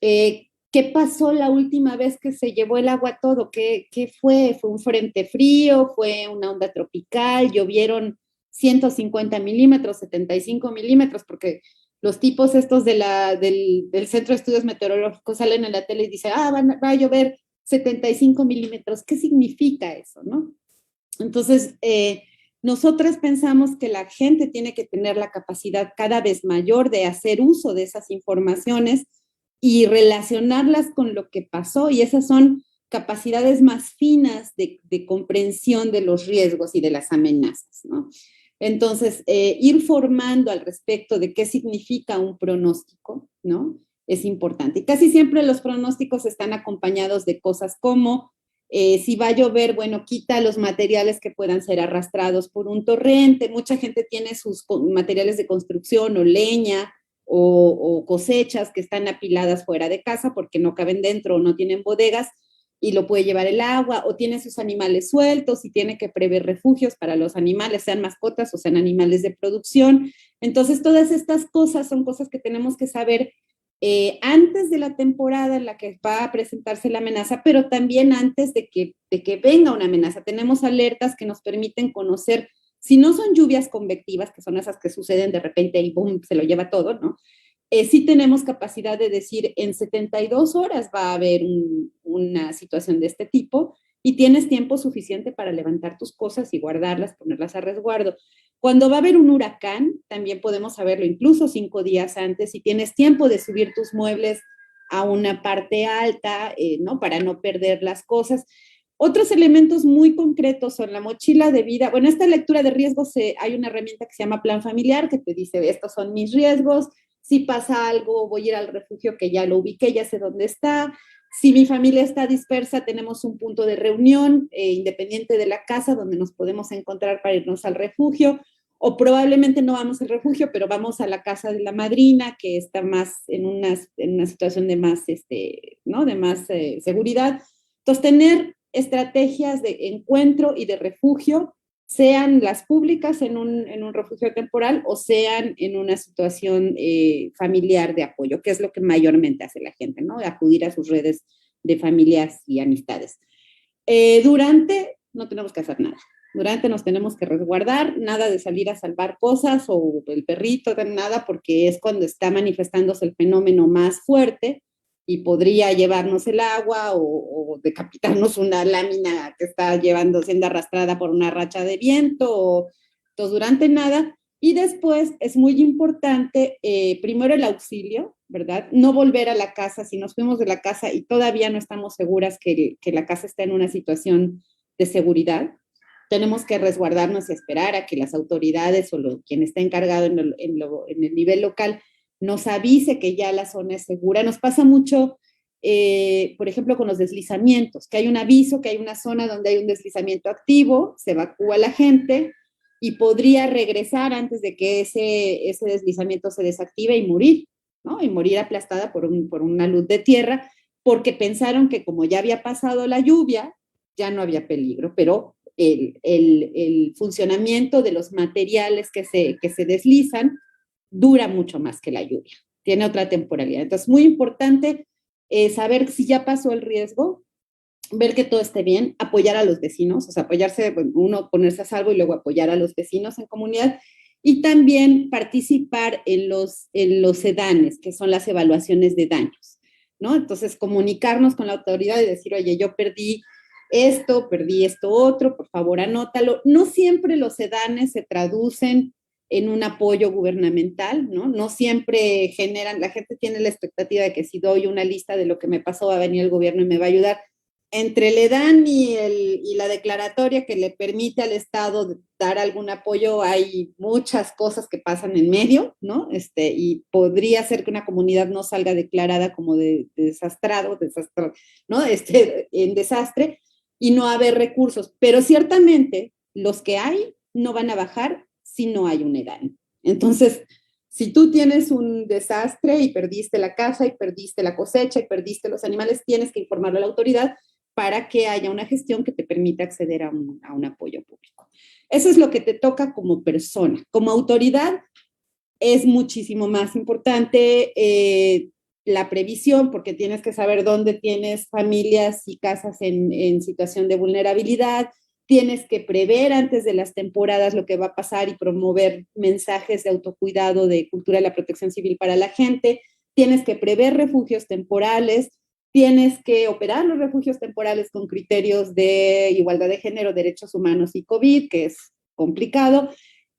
¿qué pasó la última vez que se llevó el agua todo? ¿Qué fue? ¿Fue un frente frío? ¿Fue una onda tropical? ¿Llovieron 150 milímetros, 75 milímetros? Porque los tipos estos del Centro de Estudios Meteorológicos salen en la tele y dicen, va a llover 75 milímetros. ¿Qué significa eso, no? Entonces, nosotras pensamos que la gente tiene que tener la capacidad cada vez mayor de hacer uso de esas informaciones y relacionarlas con lo que pasó, y esas son capacidades más finas de comprensión de los riesgos y de las amenazas, ¿no? Entonces, ir formando al respecto de qué significa un pronóstico, ¿no? Es importante. Y casi siempre los pronósticos están acompañados de cosas como, si va a llover, bueno, quita los materiales que puedan ser arrastrados por un torrente. Mucha gente tiene sus materiales de construcción o leña, o cosechas que están apiladas fuera de casa porque no caben dentro o no tienen bodegas y lo puede llevar el agua, o tiene sus animales sueltos y tiene que prever refugios para los animales, sean mascotas o sean animales de producción. Entonces, todas estas cosas son cosas que tenemos que saber antes de la temporada en la que va a presentarse la amenaza, pero también antes de que venga una amenaza. Tenemos alertas que nos permiten conocer. Si no son lluvias convectivas, que son esas que suceden de repente y boom, se lo lleva todo, ¿no? Sí tenemos capacidad de decir, en 72 horas va a haber una situación de este tipo y tienes tiempo suficiente para levantar tus cosas y guardarlas, ponerlas a resguardo. Cuando va a haber un huracán, también podemos saberlo incluso 5 días antes, y tienes tiempo de subir tus muebles a una parte alta, ¿no? Para no perder las cosas. Otros elementos muy concretos son la mochila de vida. Bueno, esta lectura de riesgos, hay una herramienta que se llama Plan Familiar, que te dice, estos son mis riesgos, si pasa algo voy a ir al refugio que ya lo ubiqué, ya sé dónde está. Si mi familia está dispersa, tenemos un punto de reunión independiente de la casa donde nos podemos encontrar para irnos al refugio, o probablemente no vamos al refugio, pero vamos a la casa de la madrina, que está más en una situación de más, ¿no? De más seguridad. Entonces, tener estrategias de encuentro y de refugio, sean las públicas en un refugio temporal o sean en una situación familiar de apoyo, que es lo que mayormente hace la gente, ¿no? Acudir a sus redes de familias y amistades. Durante no tenemos que hacer nada. Durante nos tenemos que resguardar, nada de salir a salvar cosas o el perrito, nada, porque es cuando está manifestándose el fenómeno más fuerte y podría llevarnos el agua o decapitarnos una lámina que está siendo arrastrada por una racha de viento. Entonces, durante nada. Y después es muy importante, primero el auxilio, ¿verdad? No volver a la casa. Si nos fuimos de la casa y todavía no estamos seguras que la casa está en una situación de seguridad, tenemos que resguardarnos y esperar a que las autoridades o quien está encargado en el nivel local nos avise que ya la zona es segura. Nos pasa mucho, por ejemplo, con los deslizamientos, que hay un aviso, que hay una zona donde hay un deslizamiento activo, se evacúa la gente y podría regresar antes de que ese deslizamiento se desactive y morir, ¿no? Y morir aplastada por una luz de tierra, porque pensaron que como ya había pasado la lluvia, ya no había peligro, pero el funcionamiento de los materiales que se deslizan dura mucho más que la lluvia, tiene otra temporalidad. Entonces, muy importante saber si ya pasó el riesgo, ver que todo esté bien, apoyar a los vecinos, o sea, apoyarse, bueno, uno ponerse a salvo y luego apoyar a los vecinos en comunidad. y también participar en los SEDANES, que son las evaluaciones de daños, ¿no? Entonces, comunicarnos con la autoridad y decir, oye, yo perdí esto otro, por favor anótalo. No siempre los SEDANES se traducen en un apoyo gubernamental, ¿no? No siempre generan, la gente tiene la expectativa de que si doy una lista de lo que me pasó va a venir el gobierno y me va a ayudar. Entre el EDAN y la declaratoria que le permite al Estado dar algún apoyo, hay muchas cosas que pasan en medio, ¿no? Y podría ser que una comunidad no salga declarada como de desastrado, ¿no? En desastre, y no haber recursos. Pero ciertamente los que hay no van a bajar si no hay un EDAN. Entonces, si tú tienes un desastre y perdiste la casa y perdiste la cosecha y perdiste los animales, tienes que informarlo a la autoridad para que haya una gestión que te permita acceder a un apoyo público. Eso es lo que te toca como persona. Como autoridad es muchísimo más importante la previsión, porque tienes que saber dónde tienes familias y casas en situación de vulnerabilidad, tienes que prever antes de las temporadas lo que va a pasar y promover mensajes de autocuidado, de cultura de la protección civil para la gente, tienes que prever refugios temporales, tienes que operar los refugios temporales con criterios de igualdad de género, derechos humanos y COVID, que es complicado.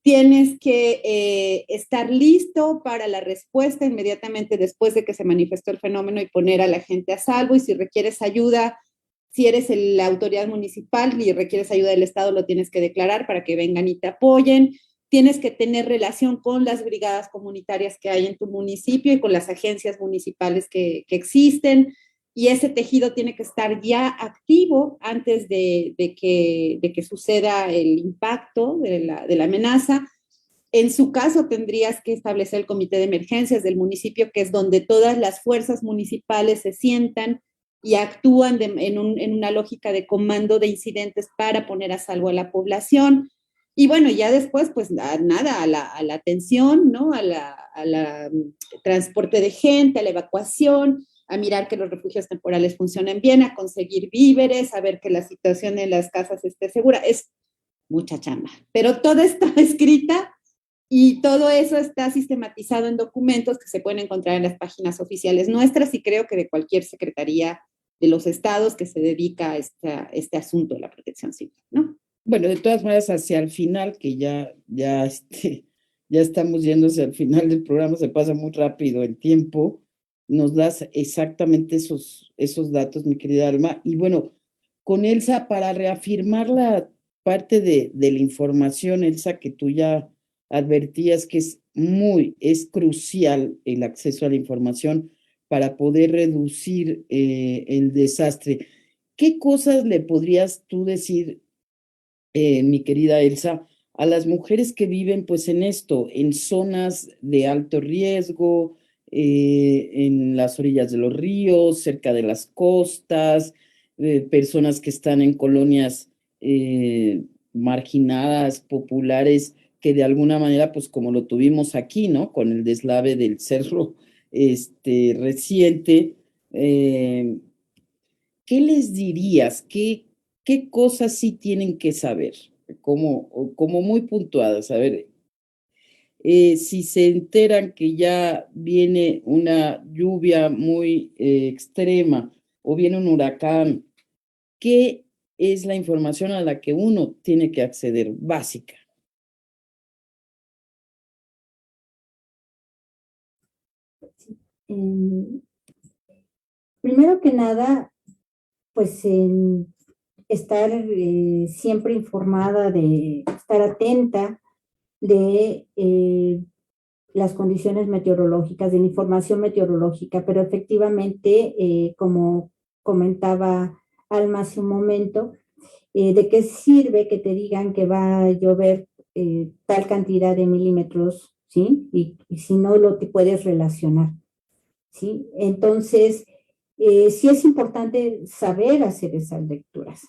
Tienes que estar listo para la respuesta inmediatamente después de que se manifestó el fenómeno y poner a la gente a salvo. Y si requieres ayuda, si eres la autoridad municipal y requieres ayuda del Estado, lo tienes que declarar para que vengan y te apoyen. Tienes que tener relación con las brigadas comunitarias que hay en tu municipio y con las agencias municipales que existen. Y ese tejido tiene que estar ya activo antes de que suceda el impacto de la amenaza. En su caso, tendrías que establecer el comité de emergencias del municipio, que es donde todas las fuerzas municipales se sientan y actúan en una lógica de comando de incidentes para poner a salvo a la población. Y bueno, ya después, pues nada, a la atención, ¿no? A la transporte de gente, a la evacuación, a mirar que los refugios temporales funcionen bien, a conseguir víveres, a ver que la situación en las casas esté segura. Es mucha chamba, pero todo está escrita y todo eso está sistematizado en documentos que se pueden encontrar en las páginas oficiales nuestras y creo que de cualquier secretaría de los estados que se dedica a este asunto de la protección civil, ¿no? Bueno, de todas maneras, hacia el final, que ya estamos yéndose al final del programa, se pasa muy rápido el tiempo, nos das exactamente esos datos, mi querida Alma. Y bueno, con Elsa, para reafirmar la parte de la información, Elsa, que tú ya advertías que es crucial el acceso a la información para poder reducir el desastre. ¿Qué cosas le podrías tú decir, mi querida Elsa, a las mujeres que viven pues en zonas de alto riesgo, en las orillas de los ríos, cerca de las costas, personas que están en colonias marginadas, populares, que de alguna manera, pues como lo tuvimos aquí, ¿no? Con el deslave del cerro reciente, ¿qué les dirías? ¿Qué cosas sí tienen que saber? Como muy puntuadas, a ver, si se enteran que ya viene una lluvia muy extrema o viene un huracán, ¿qué es la información a la que uno tiene que acceder básica? Primero que nada, pues estar siempre informada, de estar atenta de las condiciones meteorológicas, de la información meteorológica, pero efectivamente, como comentaba Alma hace un momento, ¿de qué sirve que te digan que va a llover tal cantidad de milímetros, ¿sí? Y si no lo te puedes relacionar, ¿sí? Entonces, sí es importante saber hacer esas lecturas.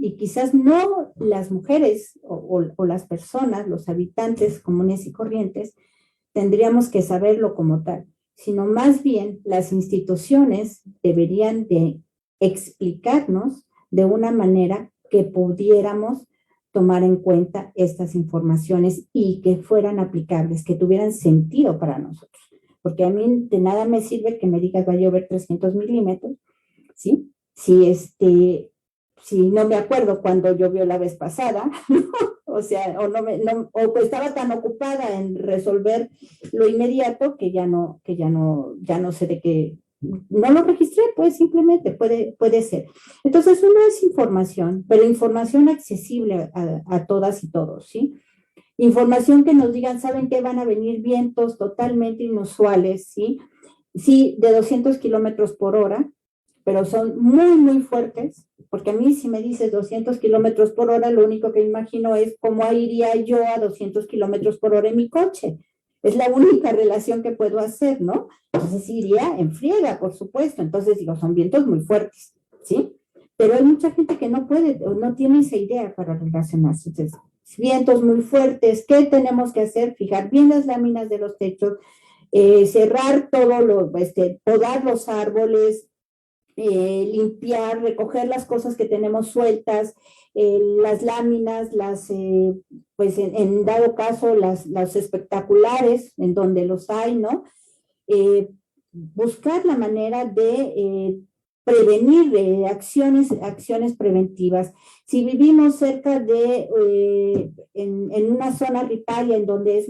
Y quizás no las mujeres o las personas, los habitantes comunes y corrientes, tendríamos que saberlo como tal, sino más bien las instituciones deberían de explicarnos de una manera que pudiéramos tomar en cuenta estas informaciones y que fueran aplicables, que tuvieran sentido para nosotros. Porque a mí de nada me sirve que me digas va a llover 300 milímetros, ¿sí? Si no me acuerdo cuando llovió la vez pasada, o sea, o pues estaba tan ocupada en resolver lo inmediato que ya no sé de qué, no lo registré, pues simplemente puede ser. Entonces, uno es información, pero información accesible a todas y todos, ¿sí? Información que nos digan, ¿saben qué? Van a venir vientos totalmente inusuales, ¿sí? Sí, de 200 kilómetros por hora, pero son muy, muy fuertes, porque a mí si me dices 200 kilómetros por hora, lo único que imagino es cómo iría yo a 200 kilómetros por hora en mi coche. Es la única relación que puedo hacer, ¿no? Entonces iría en friega, por supuesto. Entonces digo, son vientos muy fuertes, ¿sí? Pero hay mucha gente que no puede o no tiene esa idea para relacionarse. Entonces, vientos muy fuertes, ¿qué tenemos que hacer? Fijar bien las láminas de los techos, cerrar todo podar los árboles, limpiar, recoger las cosas que tenemos sueltas, las láminas, pues en dado caso las espectaculares, en donde los hay, ¿no? Buscar la manera de prevenir acciones preventivas. Si vivimos cerca en una zona riparia en donde es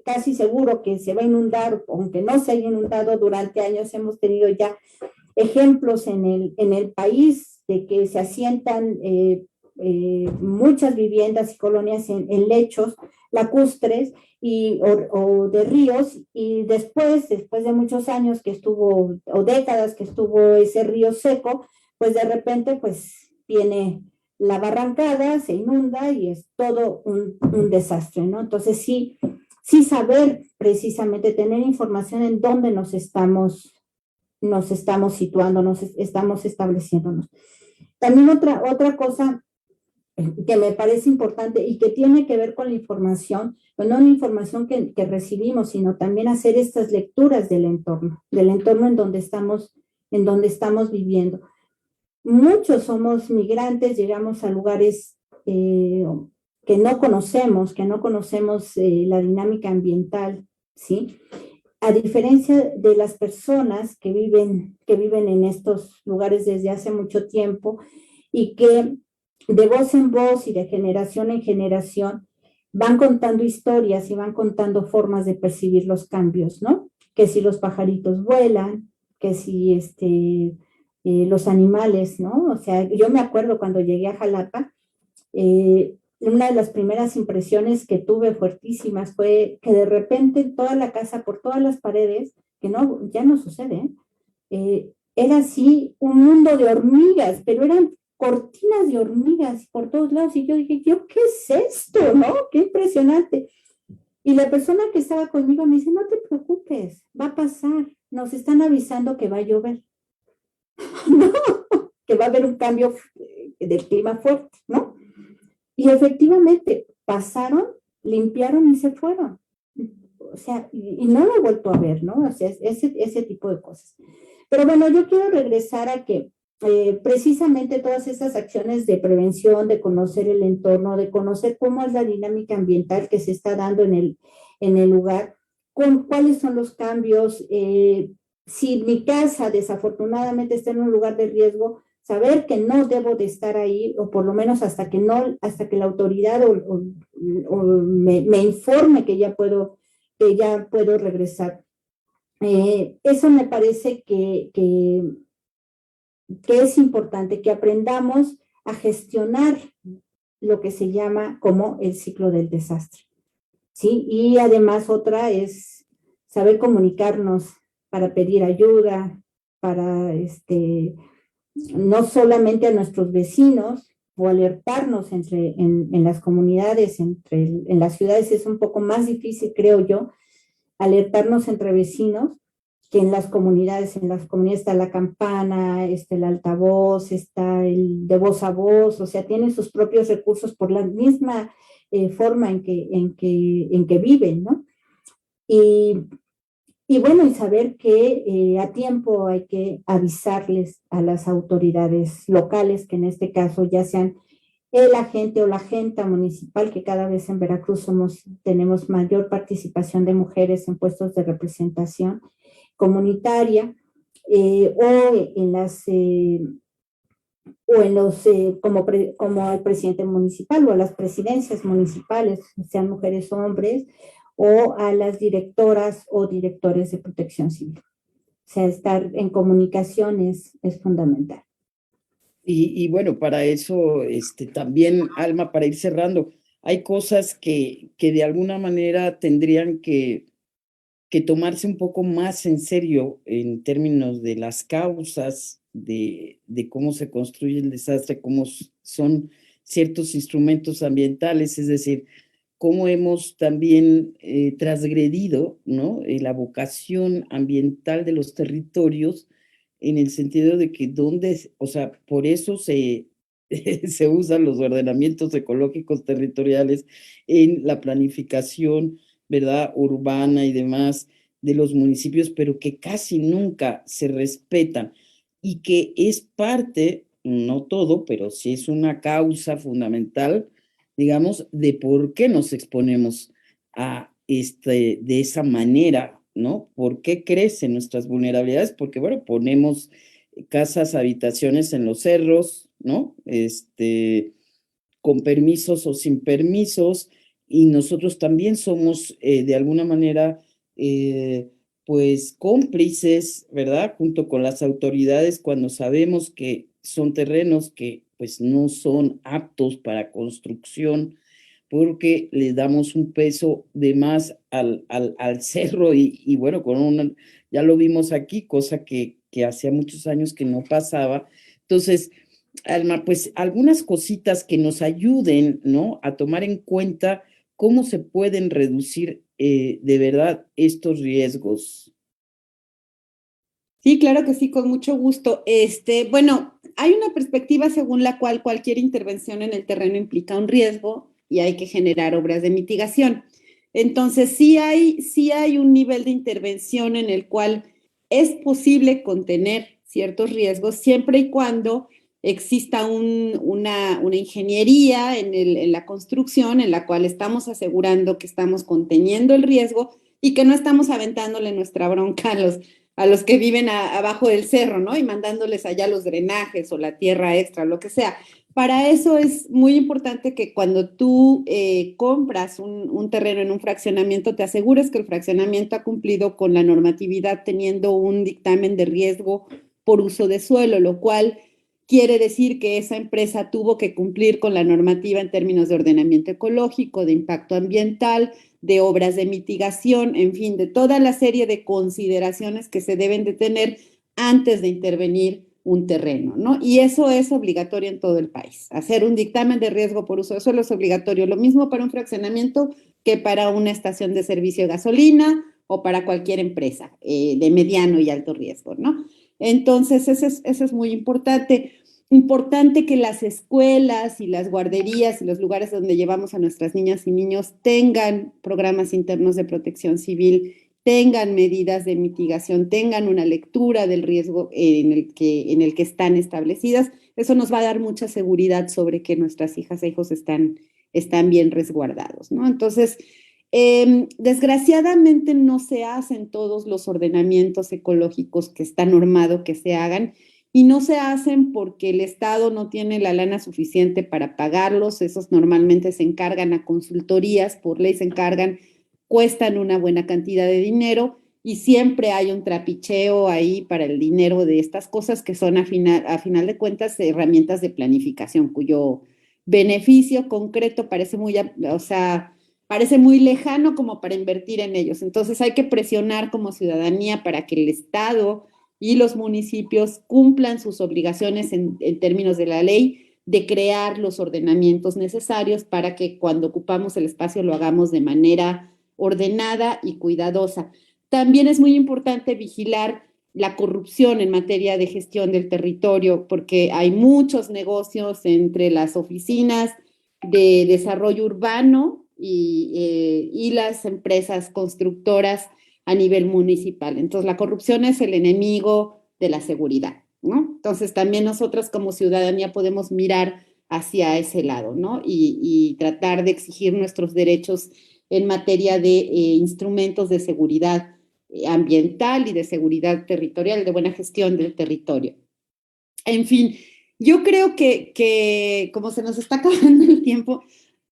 casi seguro que se va a inundar, aunque no se haya inundado durante años, hemos tenido ya ejemplos en el país de que se asientan muchas viviendas y colonias en lechos lacustres o de ríos, y después de muchos años o décadas que estuvo ese río seco, pues de repente pues viene la barrancada, se inunda y es todo un desastre, ¿no? Entonces sí saber precisamente, tener información en dónde nos estamos situando, nos estamos estableciéndonos. También otra cosa que me parece importante y que tiene que ver con la información, pues no la información que recibimos, sino también hacer estas lecturas del entorno en donde estamos viviendo. Muchos somos migrantes, llegamos a lugares que no conocemos la dinámica ambiental, ¿sí? A diferencia de las personas que viven en estos lugares desde hace mucho tiempo y que de voz en voz y de generación en generación van contando historias y van contando formas de percibir los cambios, ¿no? Que si los pajaritos vuelan, que si los animales, ¿no? O sea, yo me acuerdo cuando llegué a Jalapa, una de las primeras impresiones que tuve fuertísimas fue que de repente toda la casa, por todas las paredes, que ya no sucede, era así un mundo de hormigas, pero eran cortinas de hormigas por todos lados, y yo dije, ¿qué es esto, no? ¡Qué impresionante! Y la persona que estaba conmigo me dice, no te preocupes, va a pasar, nos están avisando que va a llover, no, que va a haber un cambio del clima fuerte, ¿no? Y efectivamente pasaron, limpiaron y se fueron. O sea, y no lo he vuelto a ver, ¿no? O sea, ese tipo de cosas. Pero bueno, yo quiero regresar a que precisamente todas esas acciones de prevención, de conocer el entorno, de conocer cómo es la dinámica ambiental que se está dando en el lugar, cuáles son los cambios, si mi casa desafortunadamente está en un lugar de riesgo, saber que no debo de estar ahí, o por lo menos hasta que la autoridad me informe que ya puedo regresar. Eso me parece que es importante, que aprendamos a gestionar lo que se llama como el ciclo del desastre, ¿sí? Y además otra es saber comunicarnos para pedir ayuda, para no solamente a nuestros vecinos, o alertarnos en las comunidades, en las ciudades es un poco más difícil, creo yo, alertarnos entre vecinos, que en las comunidades está la campana, está el altavoz, está el de voz a voz, o sea, tienen sus propios recursos por la misma forma en que viven, ¿no? Y bueno, y saber que a tiempo hay que avisarles a las autoridades locales, que en este caso ya sean el agente o la agenta municipal, que cada vez en Veracruz tenemos mayor participación de mujeres en puestos de representación comunitaria, o en las como el presidente municipal o a las presidencias municipales, sean mujeres o hombres, o a las directoras o directores de protección civil. O sea, estar en comunicación es fundamental. Y bueno, para eso también, Alma, para ir cerrando, hay cosas que de alguna manera tendrían que tomarse un poco más en serio en términos de las causas, de cómo se construye el desastre, cómo son ciertos instrumentos ambientales, es decir, cómo hemos también transgredido, ¿no? La vocación ambiental de los territorios, en el sentido de que o sea, por eso se usan los ordenamientos ecológicos territoriales en la planificación, ¿verdad?, urbana y demás de los municipios, pero que casi nunca se respetan y que es parte, no todo, pero sí es una causa fundamental, digamos, de por qué nos exponemos a de esa manera, ¿no? ¿Por qué crecen nuestras vulnerabilidades? Porque, bueno, ponemos casas, habitaciones en los cerros, ¿no? Con permisos o sin permisos, y nosotros también somos de alguna manera pues cómplices, ¿verdad? Junto con las autoridades cuando sabemos que son terrenos que pues no son aptos para construcción porque le damos un peso de más al cerro y bueno, ya lo vimos aquí, cosa que hacía muchos años que no pasaba. Entonces, Alma, pues algunas cositas que nos ayuden, ¿no?, a tomar en cuenta cómo se pueden reducir de verdad estos riesgos. Sí, claro que sí, con mucho gusto. Bueno, hay una perspectiva según la cual cualquier intervención en el terreno implica un riesgo y hay que generar obras de mitigación. Entonces, sí hay un nivel de intervención en el cual es posible contener ciertos riesgos siempre y cuando exista una ingeniería en la construcción en la cual estamos asegurando que estamos conteniendo el riesgo y que no estamos aventándole nuestra bronca a los que viven abajo del cerro, ¿no? Y mandándoles allá los drenajes o la tierra extra, lo que sea. Para eso es muy importante que cuando tú compras un terreno en un fraccionamiento, te asegures que el fraccionamiento ha cumplido con la normatividad teniendo un dictamen de riesgo por uso de suelo, lo cual quiere decir que esa empresa tuvo que cumplir con la normativa en términos de ordenamiento ecológico, de impacto ambiental, de obras de mitigación, en fin, de toda la serie de consideraciones que se deben de tener antes de intervenir un terreno, ¿no? Y eso es obligatorio en todo el país. Hacer un dictamen de riesgo por uso de suelo es obligatorio. Lo mismo para un fraccionamiento que para una estación de servicio de gasolina o para cualquier empresa de mediano y alto riesgo, ¿no? Entonces, eso es muy importante. Importante que las escuelas y las guarderías y los lugares donde llevamos a nuestras niñas y niños tengan programas internos de protección civil, tengan medidas de mitigación, tengan una lectura del riesgo en el que están establecidas. Eso nos va a dar mucha seguridad sobre que nuestras hijas e hijos están bien resguardados, ¿no? Entonces, desgraciadamente no se hacen todos los ordenamientos ecológicos que está normado que se hagan, y no se hacen porque el Estado no tiene la lana suficiente para pagarlos. Esos normalmente se encargan a consultorías, por ley se encargan, cuestan una buena cantidad de dinero y siempre hay un trapicheo ahí para el dinero de estas cosas que son a final de cuentas herramientas de planificación cuyo beneficio concreto parece parece muy lejano como para invertir en ellos. Entonces hay que presionar como ciudadanía para que el Estado y los municipios cumplan sus obligaciones en términos de la ley de crear los ordenamientos necesarios para que cuando ocupamos el espacio lo hagamos de manera ordenada y cuidadosa. También es muy importante vigilar la corrupción en materia de gestión del territorio, porque hay muchos negocios entre las oficinas de desarrollo urbano y las empresas constructoras a nivel municipal. Entonces, la corrupción es el enemigo de la seguridad, ¿no? Entonces, también nosotras como ciudadanía podemos mirar hacia ese lado, ¿no? Y tratar de exigir nuestros derechos en materia de instrumentos de seguridad ambiental y de seguridad territorial, de buena gestión del territorio. En fin, yo creo que como se nos está acabando el tiempo,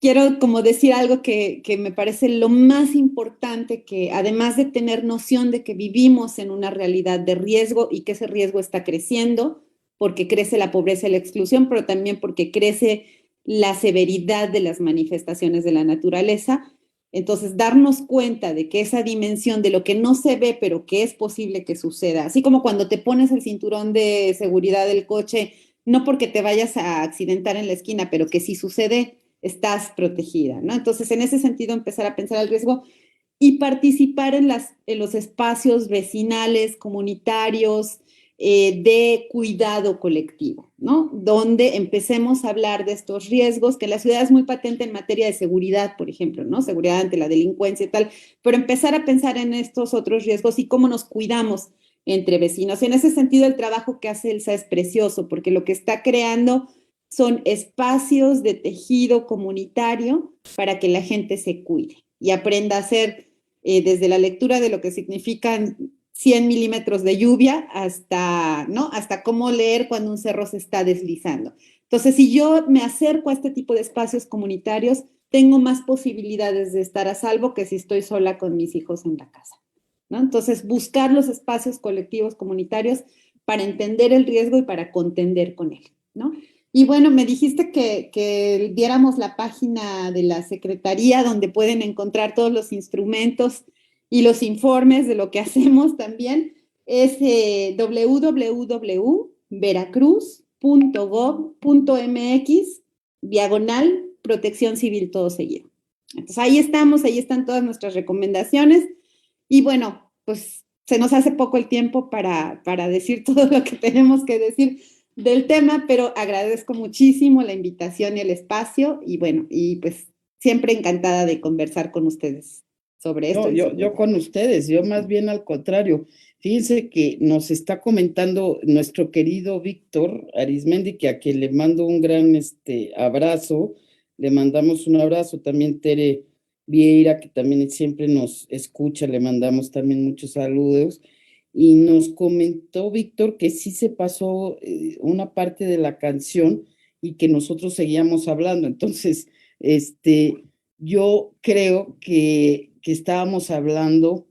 quiero como decir algo que me parece lo más importante, que además de tener noción de que vivimos en una realidad de riesgo y que ese riesgo está creciendo, porque crece la pobreza y la exclusión, pero también porque crece la severidad de las manifestaciones de la naturaleza. Entonces, darnos cuenta de que esa dimensión de lo que no se ve, pero que es posible que suceda, así como cuando te pones el cinturón de seguridad del coche, no porque te vayas a accidentar en la esquina, pero que si sucede, estás protegida, ¿no? Entonces, en ese sentido, empezar a pensar el riesgo y participar en los espacios vecinales, comunitarios, de cuidado colectivo, ¿no? Donde empecemos a hablar de estos riesgos, que la ciudad es muy patente en materia de seguridad, por ejemplo, ¿no? Seguridad ante la delincuencia y tal, pero empezar a pensar en estos otros riesgos y cómo nos cuidamos entre vecinos. En ese sentido, el trabajo que hace Elsa es precioso, porque lo que está creando son espacios de tejido comunitario para que la gente se cuide y aprenda a hacer desde la lectura de lo que significan 100 milímetros de lluvia hasta, ¿no? Hasta cómo leer cuando un cerro se está deslizando. Entonces, si yo me acerco a este tipo de espacios comunitarios, tengo más posibilidades de estar a salvo que si estoy sola con mis hijos en la casa, ¿no? Entonces, buscar los espacios colectivos comunitarios para entender el riesgo y para contender con él, ¿no? Y bueno, me dijiste que viéramos la página de la Secretaría donde pueden encontrar todos los instrumentos y los informes de lo que hacemos también. Es www.veracruz.gov.mx/protección civil todo seguido. Entonces ahí estamos, ahí están todas nuestras recomendaciones y bueno, pues se nos hace poco el tiempo para decir todo lo que tenemos que decir del tema, pero agradezco muchísimo la invitación y el espacio y bueno, y pues siempre encantada de conversar con ustedes sobre esto. No, yo con ustedes, yo más bien al contrario. Fíjense que nos está comentando nuestro querido Víctor Arismendi, que a quien le mando un gran abrazo, le mandamos un abrazo, también Tere Vieira, que también siempre nos escucha, le mandamos también muchos saludos, y nos comentó Víctor que sí se pasó una parte de la canción y que nosotros seguíamos hablando. Entonces, yo creo que estábamos hablando,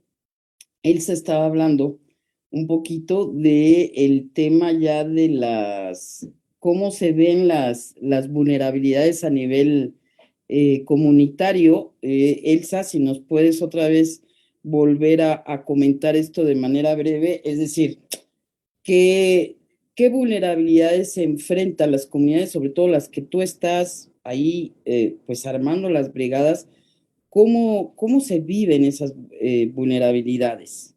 Elsa estaba hablando un poquito de el tema ya de cómo se ven las vulnerabilidades a nivel comunitario. Elsa, si nos puedes otra vez volver a comentar esto de manera breve, es decir, ¿qué vulnerabilidades se enfrentan las comunidades, sobre todo las que tú estás ahí, pues armando las brigadas? ¿Cómo se viven esas vulnerabilidades?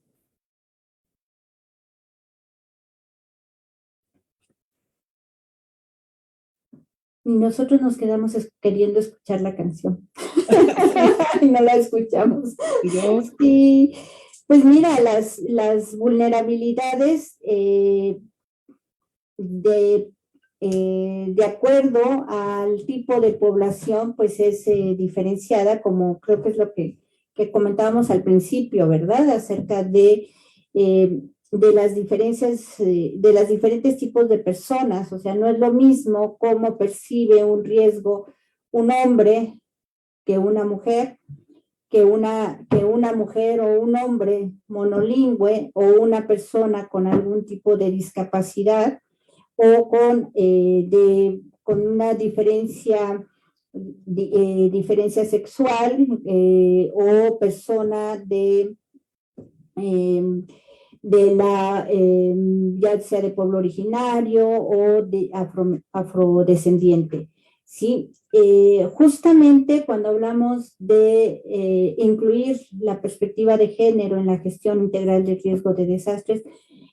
Y nosotros nos quedamos queriendo escuchar la canción. Y no la escuchamos. Yo, Sí, pues mira, las vulnerabilidades de acuerdo al tipo de población, pues es diferenciada, como creo que es lo que comentábamos al principio, ¿verdad? Acerca de las diferencias, de los diferentes tipos de personas. O sea, no es lo mismo cómo percibe un riesgo un hombre que una mujer, que una mujer o un hombre monolingüe o una persona con algún tipo de discapacidad o con una diferencia sexual o persona ya sea de pueblo originario o de afrodescendiente. ¿Sí? Justamente cuando hablamos de incluir la perspectiva de género en la gestión integral de riesgo de desastres,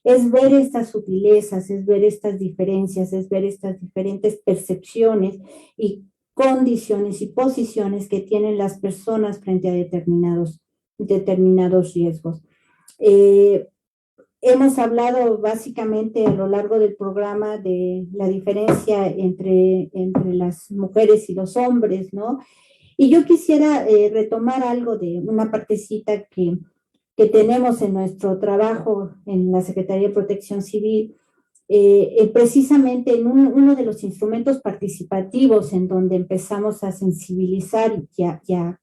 es ver estas sutilezas, es ver estas diferencias, es ver estas diferentes percepciones y condiciones y posiciones que tienen las personas frente a determinados riesgos. hemos hablado básicamente a lo largo del programa de la diferencia entre las mujeres y los hombres, ¿no? Y yo quisiera retomar algo de una partecita que tenemos en nuestro trabajo en la Secretaría de Protección Civil, precisamente en uno de los instrumentos participativos en donde empezamos a sensibilizar y a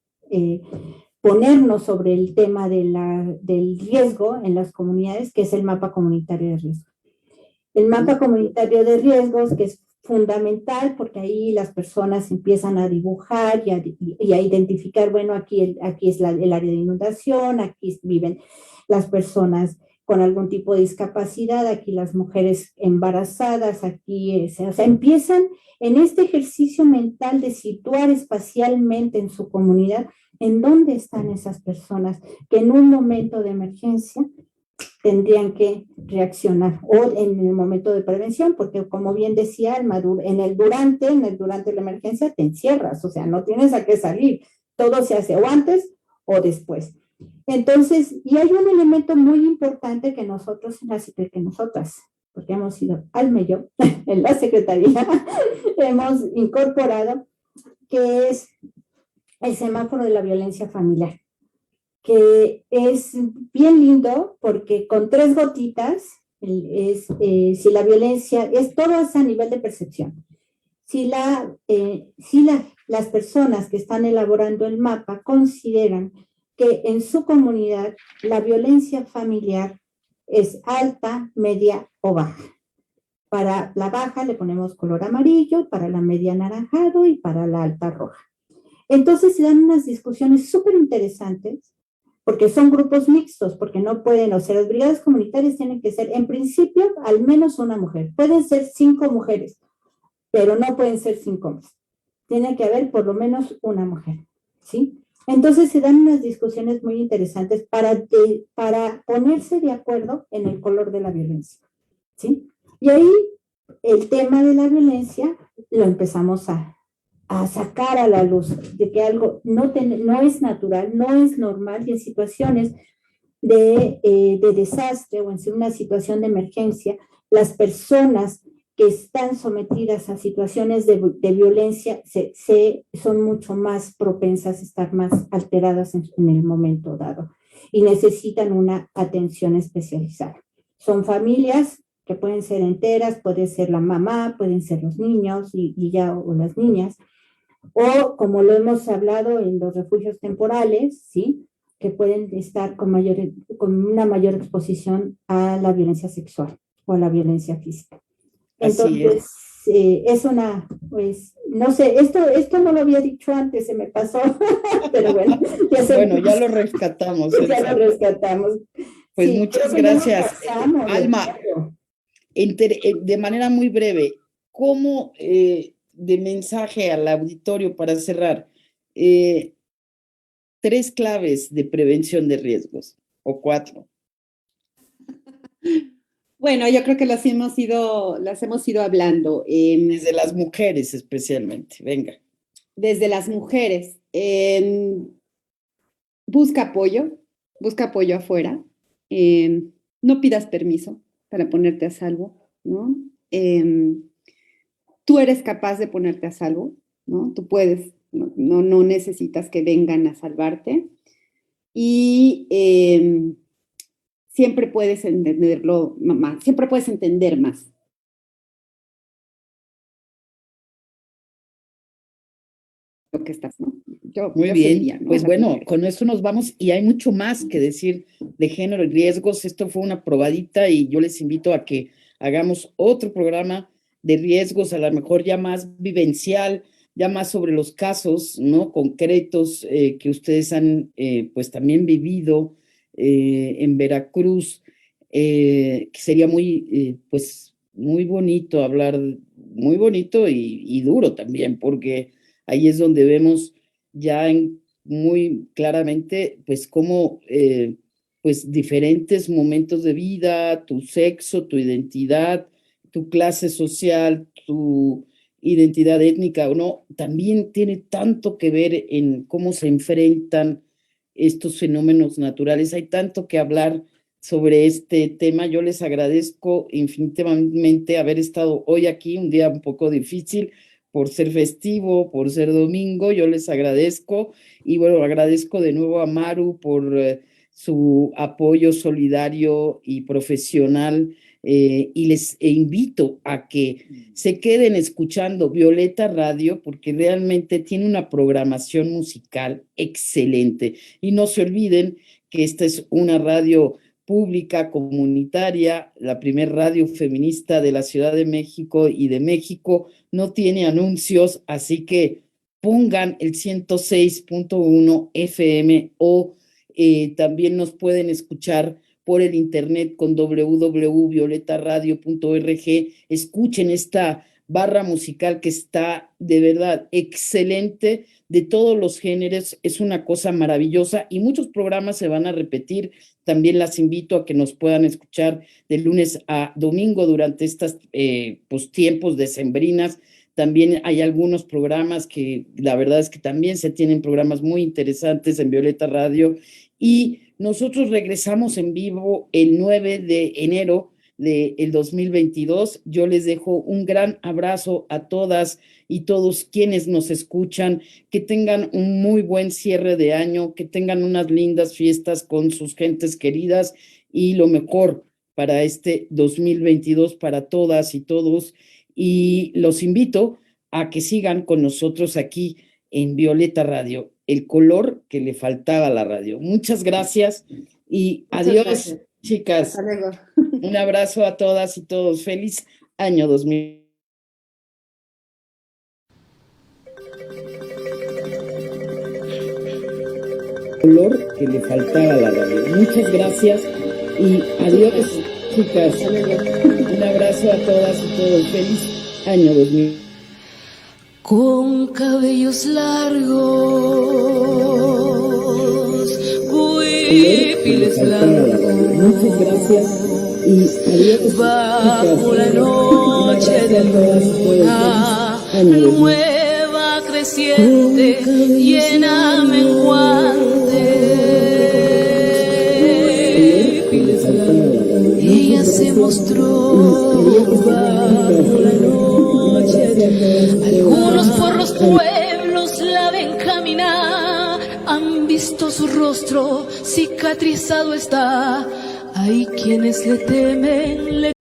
ponernos sobre el tema del riesgo en las comunidades, que es el mapa comunitario de riesgo. El mapa comunitario de riesgos, que es fundamental porque ahí las personas empiezan a dibujar y a identificar, bueno, aquí es el área de inundación, aquí viven las personas con algún tipo de discapacidad, aquí las mujeres embarazadas, aquí, o sea, empiezan en este ejercicio mental de situar espacialmente en su comunidad en dónde están esas personas que en un momento de emergencia tendrían que reaccionar o en el momento de prevención, porque como bien decía Alma, en el durante de la emergencia te encierras, o sea, no tienes a qué salir, todo se hace o antes o después. Entonces, y hay un elemento muy importante que nosotras, porque hemos sido Alma y yo, en la Secretaría, hemos incorporado, que es el semáforo de la violencia familiar, que es bien lindo porque con 3 gotitas, si la violencia, todo es a nivel de percepción. Si las personas que están elaborando el mapa consideran que en su comunidad la violencia familiar es alta, media o baja. Para la baja le ponemos color amarillo, para la media anaranjado y para la alta roja. Entonces se dan unas discusiones súper interesantes, porque son grupos mixtos, porque no pueden, o sea, las brigadas comunitarias tienen que ser, en principio, al menos una mujer. Pueden ser 5 mujeres, pero no pueden ser 5 hombres. Tiene que haber por lo menos una mujer, ¿sí? Entonces se dan unas discusiones muy interesantes para ponerse de acuerdo en el color de la violencia, ¿sí? Y ahí el tema de la violencia lo empezamos a sacar a la luz, de que algo no es natural, no es normal, y en situaciones de desastre o en una situación de emergencia, las personas que están sometidas a situaciones de violencia son mucho más propensas a estar más alteradas en el momento dado y necesitan una atención especializada. Son familias que pueden ser enteras, puede ser la mamá, pueden ser los niños o las niñas, o como lo hemos hablado en los refugios temporales, ¿sí? Que pueden estar con una mayor exposición a la violencia sexual o a la violencia física. Entonces, es una, pues, no sé, esto no lo había dicho antes, se me pasó, pero bueno. Ya lo rescatamos. Ya lo rescatamos. Pues sí, muchas gracias. Alma, de manera muy breve, ¿cómo de mensaje al auditorio para cerrar? 3 claves de prevención de riesgos, o 4. Bueno, yo creo que las hemos ido hablando. Desde las mujeres especialmente, venga. Desde las mujeres. Busca apoyo afuera. No pidas permiso para ponerte a salvo, ¿no? Tú eres capaz de ponerte a salvo, ¿no? Tú puedes, no necesitas que vengan a salvarte. Y siempre puedes entenderlo más, siempre puedes entender más. Lo que estás, ¿no? Muy bien, sería, ¿no? Pues bueno, con esto nos vamos y hay mucho más que decir de género y riesgos. Esto fue una probadita y yo les invito a que hagamos otro programa de riesgos, a lo mejor ya más vivencial, ya más sobre los casos, ¿no? Concretos que ustedes han pues también vivido en Veracruz, que sería pues muy bonito hablar, muy bonito y duro también, porque ahí es donde vemos ya muy claramente pues cómo pues diferentes momentos de vida, tu sexo, tu identidad, tu clase social, tu identidad étnica o no, también tiene tanto que ver en cómo se enfrentan estos fenómenos naturales. Hay tanto que hablar sobre este tema. Yo les agradezco infinitamente haber estado hoy aquí, un día un poco difícil por ser festivo, por ser domingo. Yo les agradezco y bueno, agradezco de nuevo a Maru por su apoyo solidario y profesional, y les invito a que se queden escuchando Violeta Radio porque realmente tiene una programación musical excelente. Y no se olviden que esta es una radio pública, comunitaria, la primer radio feminista de la Ciudad de México y de México, no tiene anuncios, así que pongan el 106.1 FM o también nos pueden escuchar por el internet con www.violetaradio.org. Escuchen esta barra musical que está de verdad excelente, de todos los géneros, es una cosa maravillosa y muchos programas se van a repetir. También las invito a que nos puedan escuchar de lunes a domingo durante estas pues, tiempos decembrinas. También hay algunos programas que la verdad es que también se tienen programas muy interesantes en Violeta Radio y nosotros regresamos en vivo el 9 de enero del 2022. Yo les dejo un gran abrazo a todas y todos quienes nos escuchan, que tengan un muy buen cierre de año, que tengan unas lindas fiestas con sus gentes queridas y lo mejor para este 2022 para todas y todos. Y los invito a que sigan con nosotros aquí en Violeta Radio, el color que le faltaba a la radio. Muchas gracias y adiós, gracias. Chicas. Hasta luego. Un abrazo a todas y todos. Feliz año 2000. Color que le faltaba a la radio. Muchas gracias y adiós, chicas. Un abrazo a todas y todos. Feliz año 2000. Con cabellos largos, huipiles blancos. Muchas gracias y adiós. Bajo la noche de luna nueva creciente, llena menguante. Ella se mostró bajo la noche. Algunos por los pueblos la ven caminar, han visto su rostro cicatrizado está. Hay quienes le temen, le